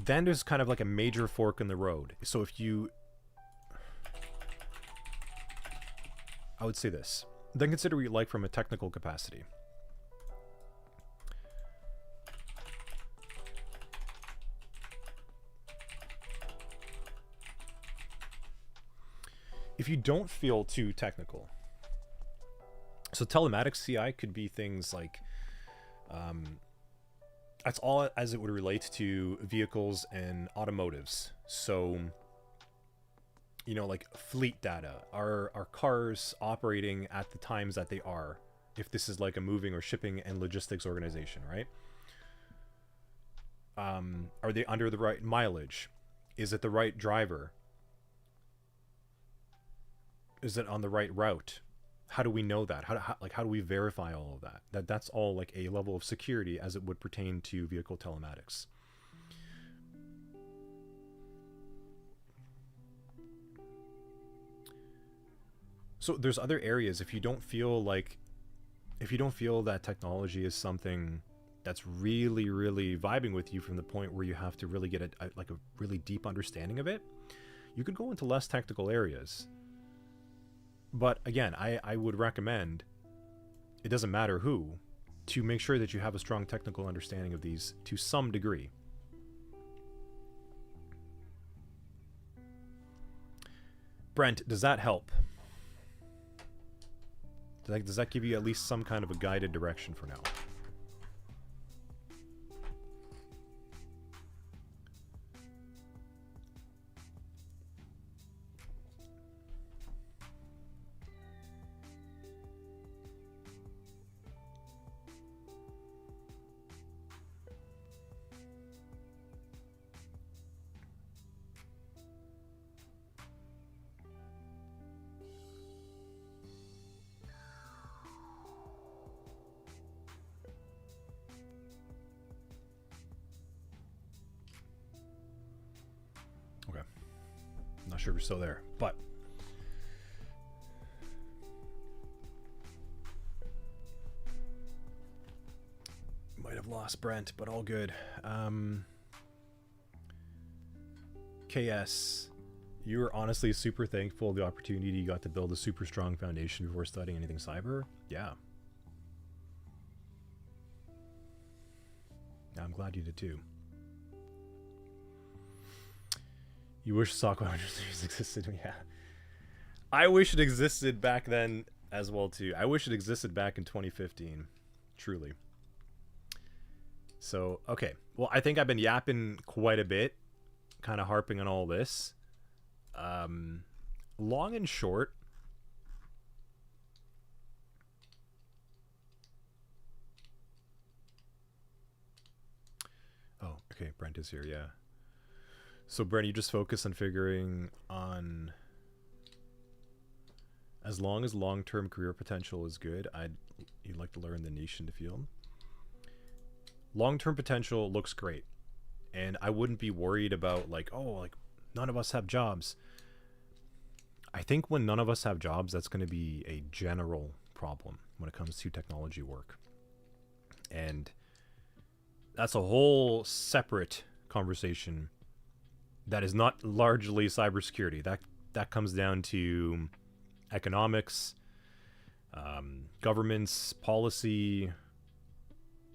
Then there's kind of like a major fork in the road. So if you, I would say this, then consider what you like from a technical capacity. If you don't feel too technical, so telematics CI could be things like, that's all as it would relate to vehicles and automotives. So, you know, like fleet data. Are cars operating at the times that they are? If this is like a moving or shipping and logistics organization, right? Are they under the right mileage? Is it the right driver? Is it on the right route? How do we know that? How do we verify all of that? That's all like a level of security as it would pertain to vehicle telematics. So there's other areas. If you don't feel that technology is something that's really, really vibing with you from the point where you have to really get a really deep understanding of it, you could go into less technical areas. But again, I would recommend, it doesn't matter who, to make sure that you have a strong technical understanding of these to some degree. Brent, does that help? Does that give you at least some kind of a guided direction for now? Not sure if we're still there, but might have lost Brent, but all good. KS, you were honestly super thankful for the opportunity you got to build a super strong foundation before studying anything cyber. Yeah. I'm glad you did too. You wish SOC 100 existed? Yeah. I wish it existed back then as well too. I wish it existed back in 2015. Truly. So, okay. Well, I think I've been yapping quite a bit, kind of harping on all this. Long and short, oh, okay, Brent is here, yeah. So, Brent, you just focus on figuring on, as long as long-term career potential is good, you'd like to learn the niche in the field. Long-term potential looks great, and I wouldn't be worried about like, oh, like none of us have jobs. I think when none of us have jobs, that's going to be a general problem when it comes to technology work. And that's a whole separate conversation that is not largely cybersecurity. That comes down to economics, governments, policy,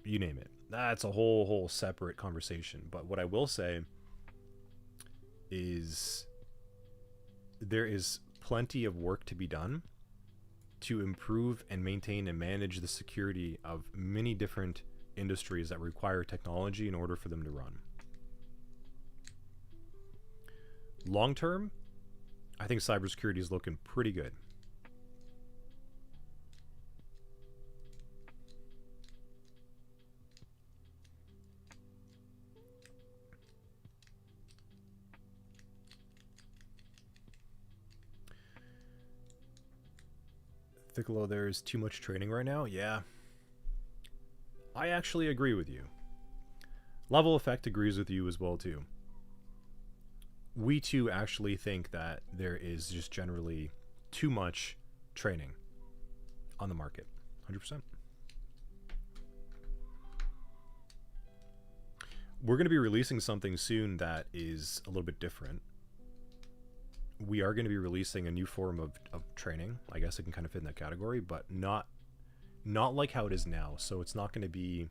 you name it. That's a whole separate conversation. But what I will say is there is plenty of work to be done to improve and maintain and manage the security of many different industries that require technology in order for them to run. Long term, I think cybersecurity is looking pretty good. Thicklow, there's too much training right now. Yeah, I actually agree with you. Level Effect agrees with you as well too. We too actually think that there is just generally too much training on the market. 100%. We're going to be releasing something soon that is a little bit different. We are going to be releasing a new form of training. I guess it can kind of fit in that category, but not like how it is now. So it's not going to be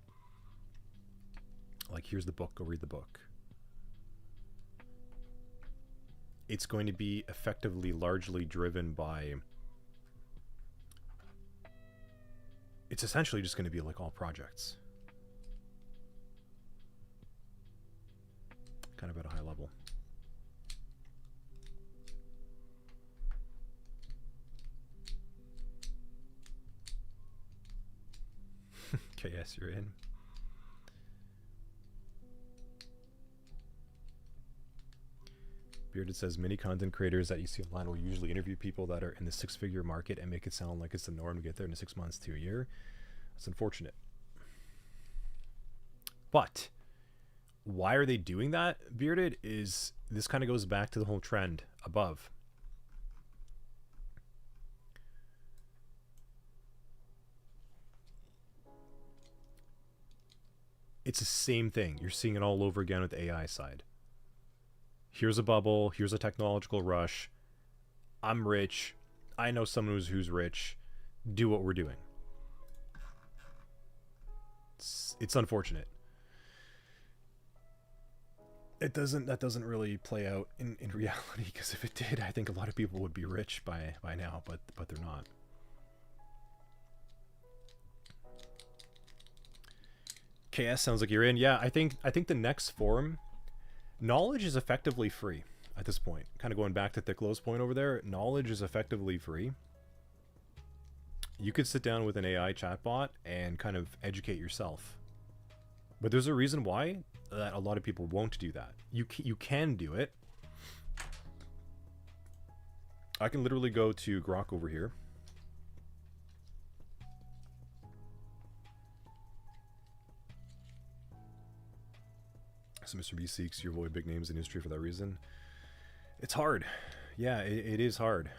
like, here's the book, go read the book. It's going to be effectively largely driven by, it's essentially just going to be like all projects. Kind of at a high level. Okay, yes, you're in. Bearded says many content creators that you see online will usually interview people that are in the six-figure market and make it sound like it's the norm to get there in 6 months to a year. That's unfortunate. But why are they doing that, Bearded? Is this kind of goes back to the whole trend above. It's the same thing. You're seeing it all over again with the AI side. Here's a bubble. Here's a technological rush. I'm rich. I know someone who's rich. Do what we're doing. It's unfortunate. That doesn't really play out in reality, because if it did, I think a lot of people would be rich by now, but they're not. KS sounds like you're in. Yeah, I think the next forum, knowledge is effectively free at this point. Kind of going back to Thicklow's point over there, knowledge is effectively free. You could sit down with an AI chatbot and kind of educate yourself. But there's a reason why that a lot of people won't do that. You can do it. I can literally go to Grok over here. So Mr. B seeks you avoid big names in history for that reason. It's hard. Yeah, it is hard.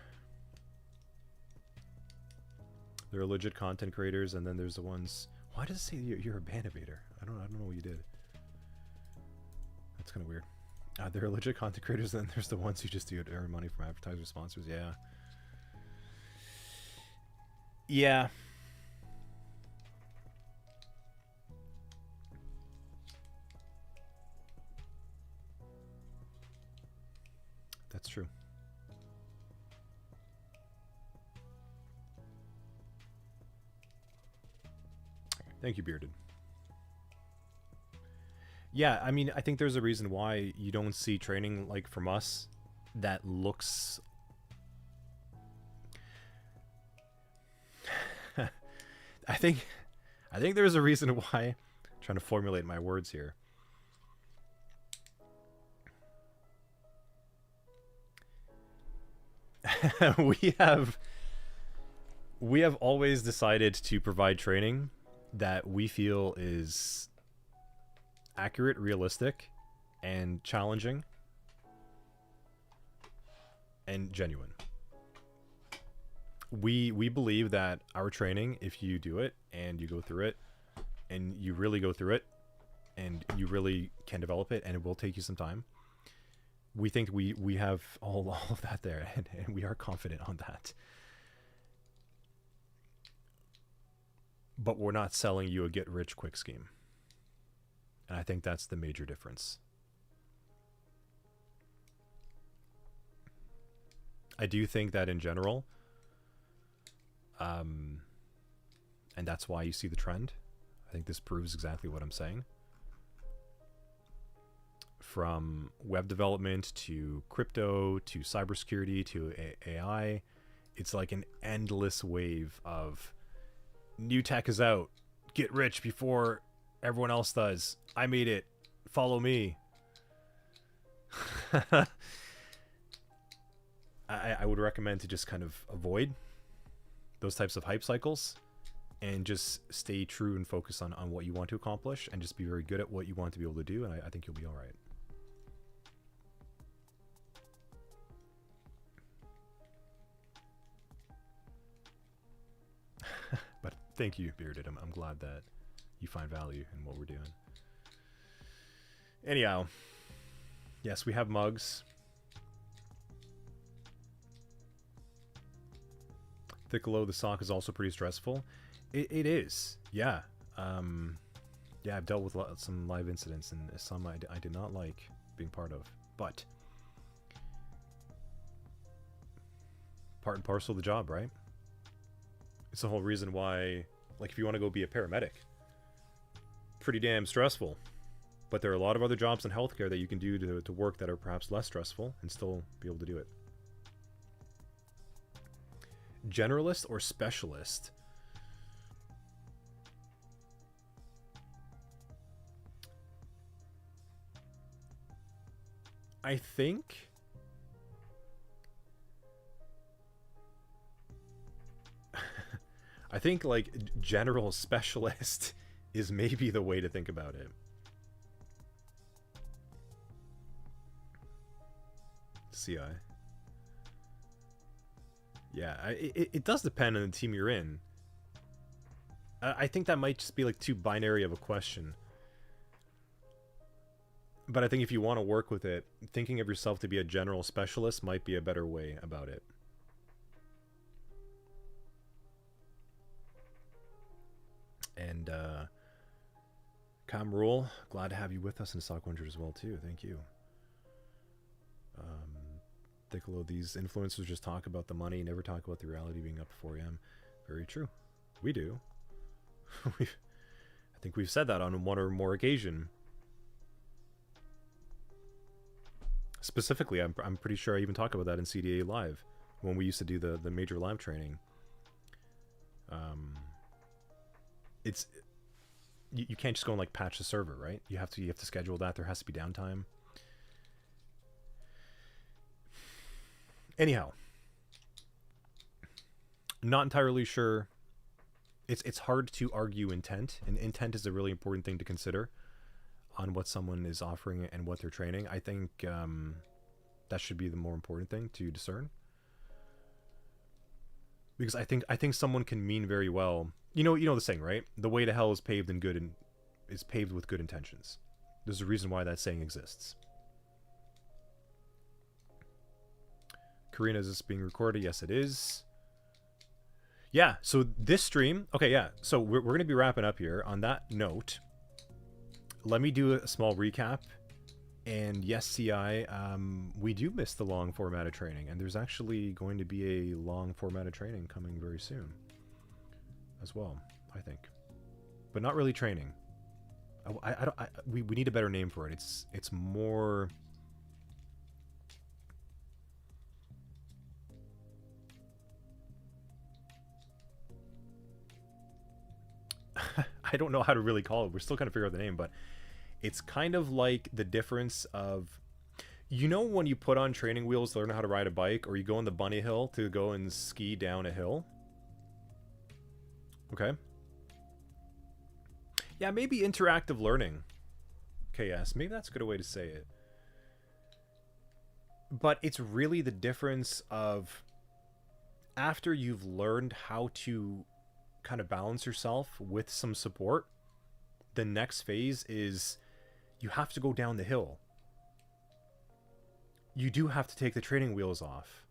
There are legit content creators, and then there's the ones. Why does it say you're a ban evader? I don't know what you did. That's kind of weird. There are legit content creators, and then there's the ones who just do it to earn money from advertisers, sponsors. Yeah. Yeah. That's true. Thank you, Bearded. Yeah, I mean, I think there's a reason why you don't see training like from us that looks. I think, I think there's a reason why. I'm trying to formulate my words here. we have we have always decided to provide training that we feel is accurate, realistic, and challenging and genuine. We believe that our training, if you do it and you go through it and you really go through it and you really can develop it, and it will take you some time, we think we have all of that there, and we are confident on that. But we're not selling you a get rich quick scheme. And I think that's the major difference. I do think that in general, and that's why you see the trend. I think this proves exactly what I'm saying. From web development to crypto to cybersecurity to AI, it's like an endless wave of new tech is out. Get rich before everyone else does. I made it. Follow me. I would recommend to just kind of avoid those types of hype cycles and just stay true and focus on what you want to accomplish, and just be very good at what you want to be able to do, and I think you'll be all right. But thank you, Bearded. I'm glad that you find value in what we're doing. Anyhow, yes, we have mugs. Thickalo, the sock is also pretty stressful. It is, yeah. Yeah, I've dealt with some live incidents, and some I did not like being part of. But part and parcel of the job, right? It's the whole reason why, like, if you want to go be a paramedic, pretty damn stressful. But there are a lot of other jobs in healthcare that you can do to work that are perhaps less stressful and still be able to do it. Generalist or specialist? I think I think like general specialist is maybe the way to think about it. CI. Yeah, it does depend on the team you're in. I think that might just be like too binary of a question. But I think if you want to work with it, thinking of yourself to be a general specialist might be a better way about it. And Cam Rule, glad to have you with us in Stock 100 as well too. Thank you. Thickalo, these influencers just talk about the money, never talk about the reality being up at 4 a.m. Very true. We do. I think we've said that on one or more occasion. Specifically, I'm pretty sure I even talk about that in CDA Live when we used to do the major live training. It's you can't just go and like patch the server, right? You have to schedule that. There has to be downtime. Anyhow, not entirely sure. It's hard to argue intent, and intent is a really important thing to consider on what someone is offering and what they're training. I think that should be the more important thing to discern, because I think someone can mean very well. You know the saying, right? The way to hell is paved in good and is paved with good intentions. There's a reason why that saying exists. Karina, is this being recorded? Yes, it is. Yeah, so this stream... Okay, yeah. So we're going to be wrapping up here. On that note, let me do a small recap. And yes, CI, we do miss the long formatted training. And there's actually going to be a long formatted training coming very soon as well, I think. But not really training. I don't. We need a better name for it. It's more. I don't know how to really call it. We're still kind of figuring out the name, but it's kind of like the difference of, you know, when you put on training wheels to learn how to ride a bike, or you go on the bunny hill to go and ski down a hill. Okay. Yeah, maybe interactive learning. Okay, yes, maybe that's a good way to say it. But it's really the difference of, after you've learned how to kind of balance yourself with some support, the next phase is you have to go down the hill. You do have to take the training wheels off.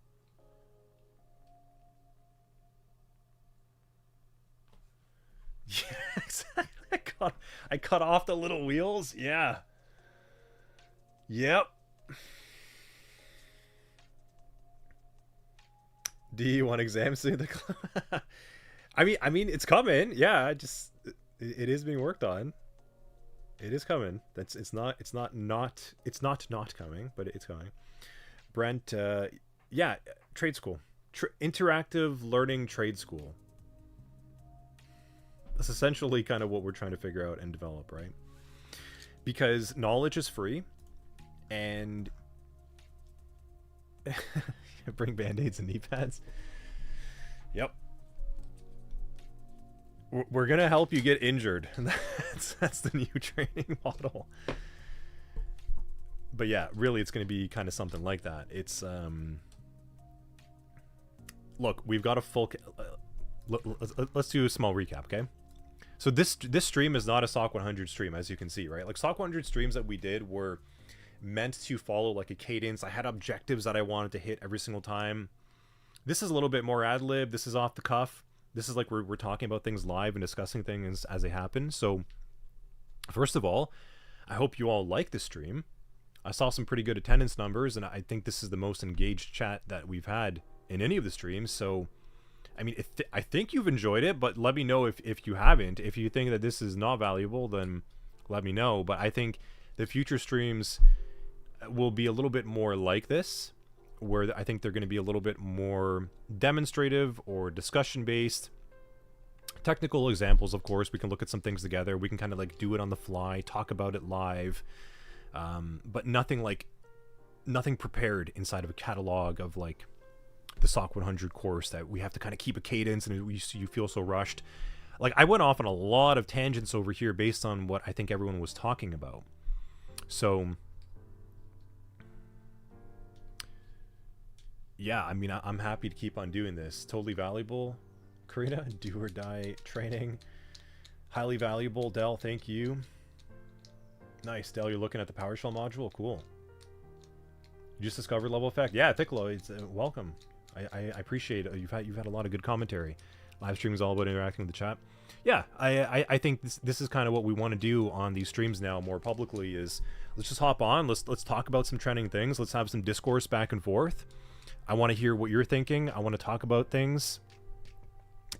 Yeah, exactly. I cut off the little wheels. Yeah. Yep. Do you want exams to the I mean, it's coming. Yeah, it is being worked on. It is coming. It's not coming, but it's coming. Brent, yeah, trade school, interactive learning trade school. That's essentially kind of what we're trying to figure out and develop, right? Because knowledge is free, and bring band-aids and knee pads. Yep. We're gonna help you get injured. That's the new training model. But yeah, really, it's gonna be kind of something like that. It's look, we've got a full. Let's do a small recap, okay? So this stream is not a SOC 100 stream, as you can see, right? Like, SOC 100 streams that we did were meant to follow like a cadence. I had objectives that I wanted to hit every single time. This is a little bit more ad lib. This is off the cuff. This is like we're talking about things live and discussing things as they happen. So first of all, I hope you all like this stream. I saw some pretty good attendance numbers, and I think this is the most engaged chat that we've had in any of the streams. So I mean, I think you've enjoyed it, but let me know if you haven't. If you think that this is not valuable, then let me know. But I think the future streams will be a little bit more like this, where I think they're going to be a little bit more demonstrative or discussion based. Technical examples, of course, we can look at some things together. We can kind of like do it on the fly, talk about it live, but nothing prepared inside of a catalog of like the SOC 100 course that we have to kind of keep a cadence, and you feel so rushed. Like, I went off on a lot of tangents over here based on what I think everyone was talking about. So yeah, I mean, I'm happy to keep on doing this. Totally valuable. Karina, do or die training. Highly valuable. Dell, thank you. Nice. Dell, you're looking at the PowerShell module. Cool. You just discovered level effect. Yeah, Piccolo, it's welcome. I appreciate it. You've had a lot of good commentary. Live stream is all about interacting with the chat. Yeah, I think this is kind of what we want to do on these streams now more publicly. Is let's just hop on. Let's talk about some trending things. Let's have some discourse back and forth. I want to hear what you're thinking. I want to talk about things,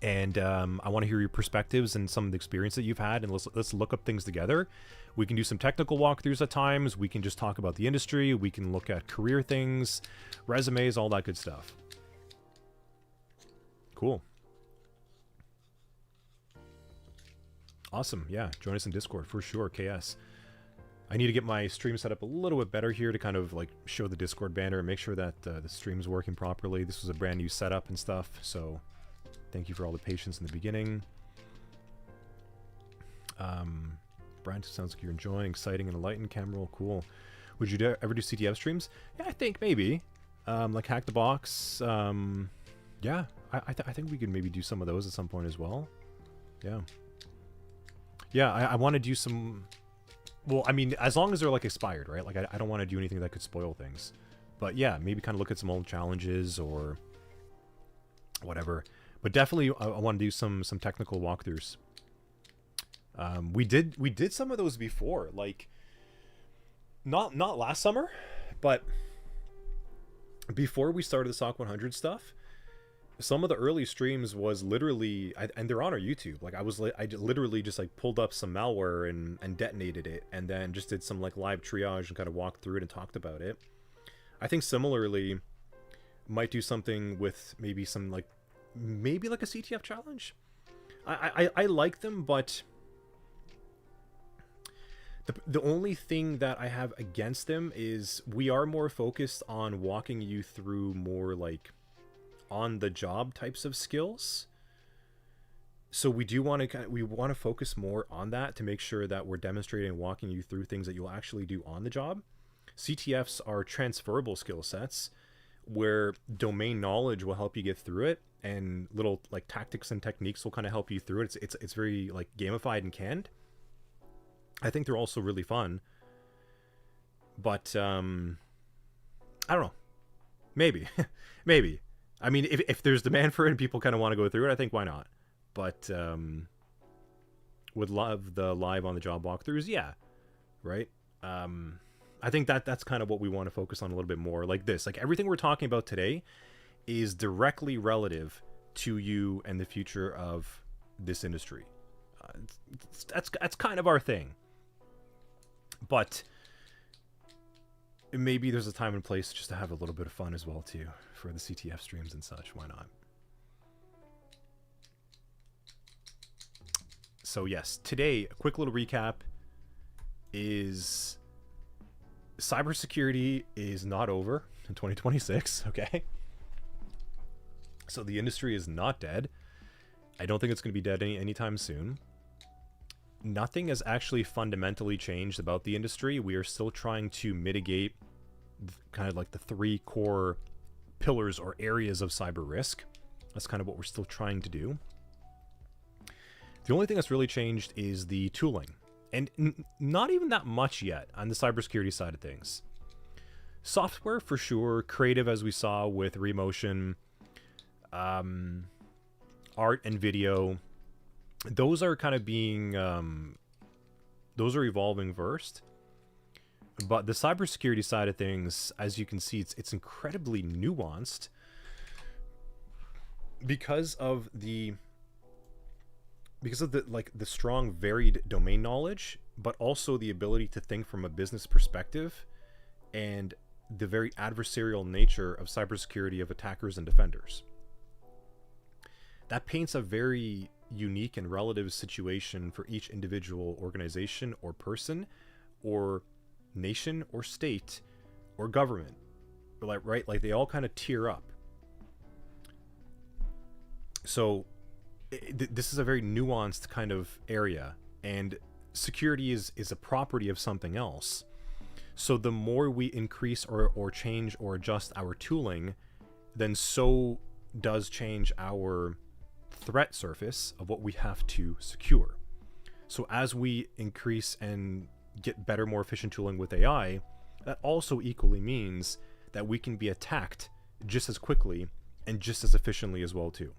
and I want to hear your perspectives and some of the experience that you've had. And let's look up things together. We can do some technical walkthroughs at times. We can just talk about the industry. We can look at career things, resumes, all that good stuff. Cool. Awesome. Yeah, join us in Discord for sure. KS. I need to get my stream set up a little bit better here to kind of like show the Discord banner and make sure that the stream's working properly. This was a brand new setup and stuff, so thank you for all the patience in the beginning. Brent, sounds like you're enjoying exciting and enlightened. Camera, cool. Would you ever do CTF streams? Yeah, I think maybe. Like Hack the Box. Yeah, I think we could maybe do some of those at some point as well. Yeah. Yeah, I want to do some... Well, I mean, as long as they're like expired, right? Like, I don't want to do anything that could spoil things. But yeah, maybe kind of look at some old challenges or whatever. But definitely, I want to do some technical walkthroughs. We did some of those before, like not last summer, but before we started the SOC 100 stuff. some of the early streams was literally, and they're on our YouTube. Like I literally just like pulled up some malware and detonated it, and then just did some like live triage and kind of walked through it and talked about it. I think similarly might do something with maybe some like maybe like a CTF challenge. I like them, but the only thing that I have against them is we are more focused on walking you through more like on the job types of skills. So we do want to we want to focus more on that to make sure that we're demonstrating and walking you through things that you'll actually do on the job. CTFs are transferable skill sets where domain knowledge will help you get through it, and little like tactics and techniques will kind of help you through it. It's very like gamified and canned. I think they're also really fun, but I don't know, maybe maybe. I mean, if there's demand for it and people kind of want to go through it, I think why not? But would love the live on the job walkthroughs, yeah, right. I think that's kind of what we want to focus on a little bit more. Like this, like everything we're talking about today is directly relative to you and the future of this industry. That's kind of our thing. But maybe there's a time and place just to have a little bit of fun as well too for the CTF streams and such. Why not? So yes, today a quick little recap is cybersecurity is not over in 2026. Okay, so the industry is not dead. I don't think it's going to be dead anytime soon. Nothing has actually fundamentally changed about the industry. We are still trying to mitigate kind of like the three core pillars or areas of cyber risk. That's kind of what we're still trying to do. The only thing that's really changed is the tooling, and not even that much yet on the cybersecurity side of things. Software for sure, creative as we saw with Remotion, art and video, those are kind of being those are evolving first. But the cybersecurity side of things, as you can see, it's incredibly nuanced because of the like the strong varied domain knowledge, but also the ability to think from a business perspective and the very adversarial nature of cybersecurity of attackers and defenders. That paints a very unique and relative situation for each individual organization or person or nation or state or government. Like, right? Like they all kind of tier up. So this is a very nuanced kind of area, and security is a property of something else. So the more we increase or change or adjust our tooling, then so does change our threat surface of what we have to secure. So as we increase and get better, more efficient tooling with AI, that also equally means that we can be attacked just as quickly and just as efficiently as well too.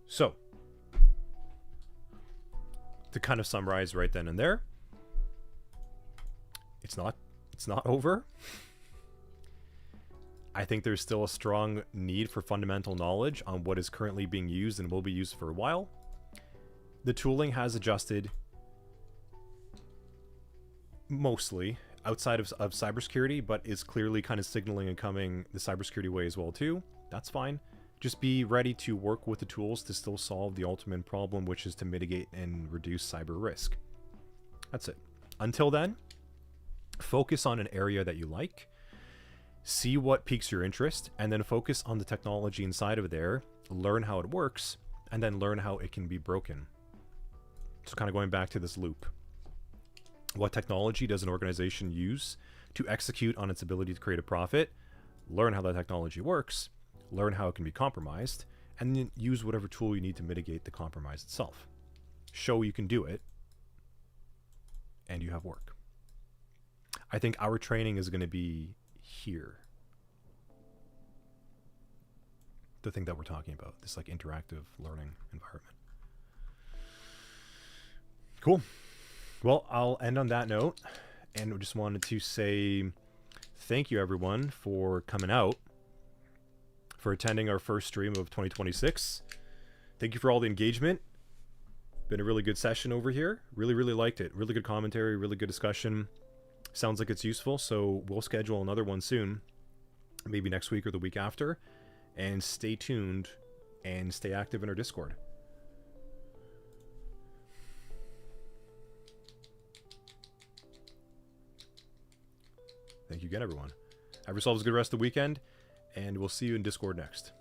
So to kind of summarize right then and there, it's not over. I think there's still a strong need for fundamental knowledge on what is currently being used and will be used for a while. The tooling has adjusted mostly outside of cybersecurity, but is clearly kind of signaling and coming the cybersecurity way as well too. That's fine. Just be ready to work with the tools to still solve the ultimate problem, which is to mitigate and reduce cyber risk. That's it. Until then, focus on an area that you like, see what piques your interest, and then focus on the technology inside of there, learn how it works, and then learn how it can be broken. So kind of going back to this loop. What technology does an organization use to execute on its ability to create a profit? Learn how that technology works, learn how it can be compromised, and then use whatever tool you need to mitigate the compromise itself. Show you can do it, and you have work. I think our training is going to be here. The thing that we're talking about, this like interactive learning environment. Cool. Well, I'll end on that note, and just wanted to say thank you everyone for coming out. for attending our first stream of 2026. Thank you for all the engagement. Been a really good session over here. Really, really liked it. Really good commentary, really good discussion. Sounds like it's useful, so we'll schedule another one soon. Maybe next week or the week after. And stay tuned and stay active in our Discord. Thank you again, everyone. Have yourselves a good rest of the weekend, and we'll see you in Discord next.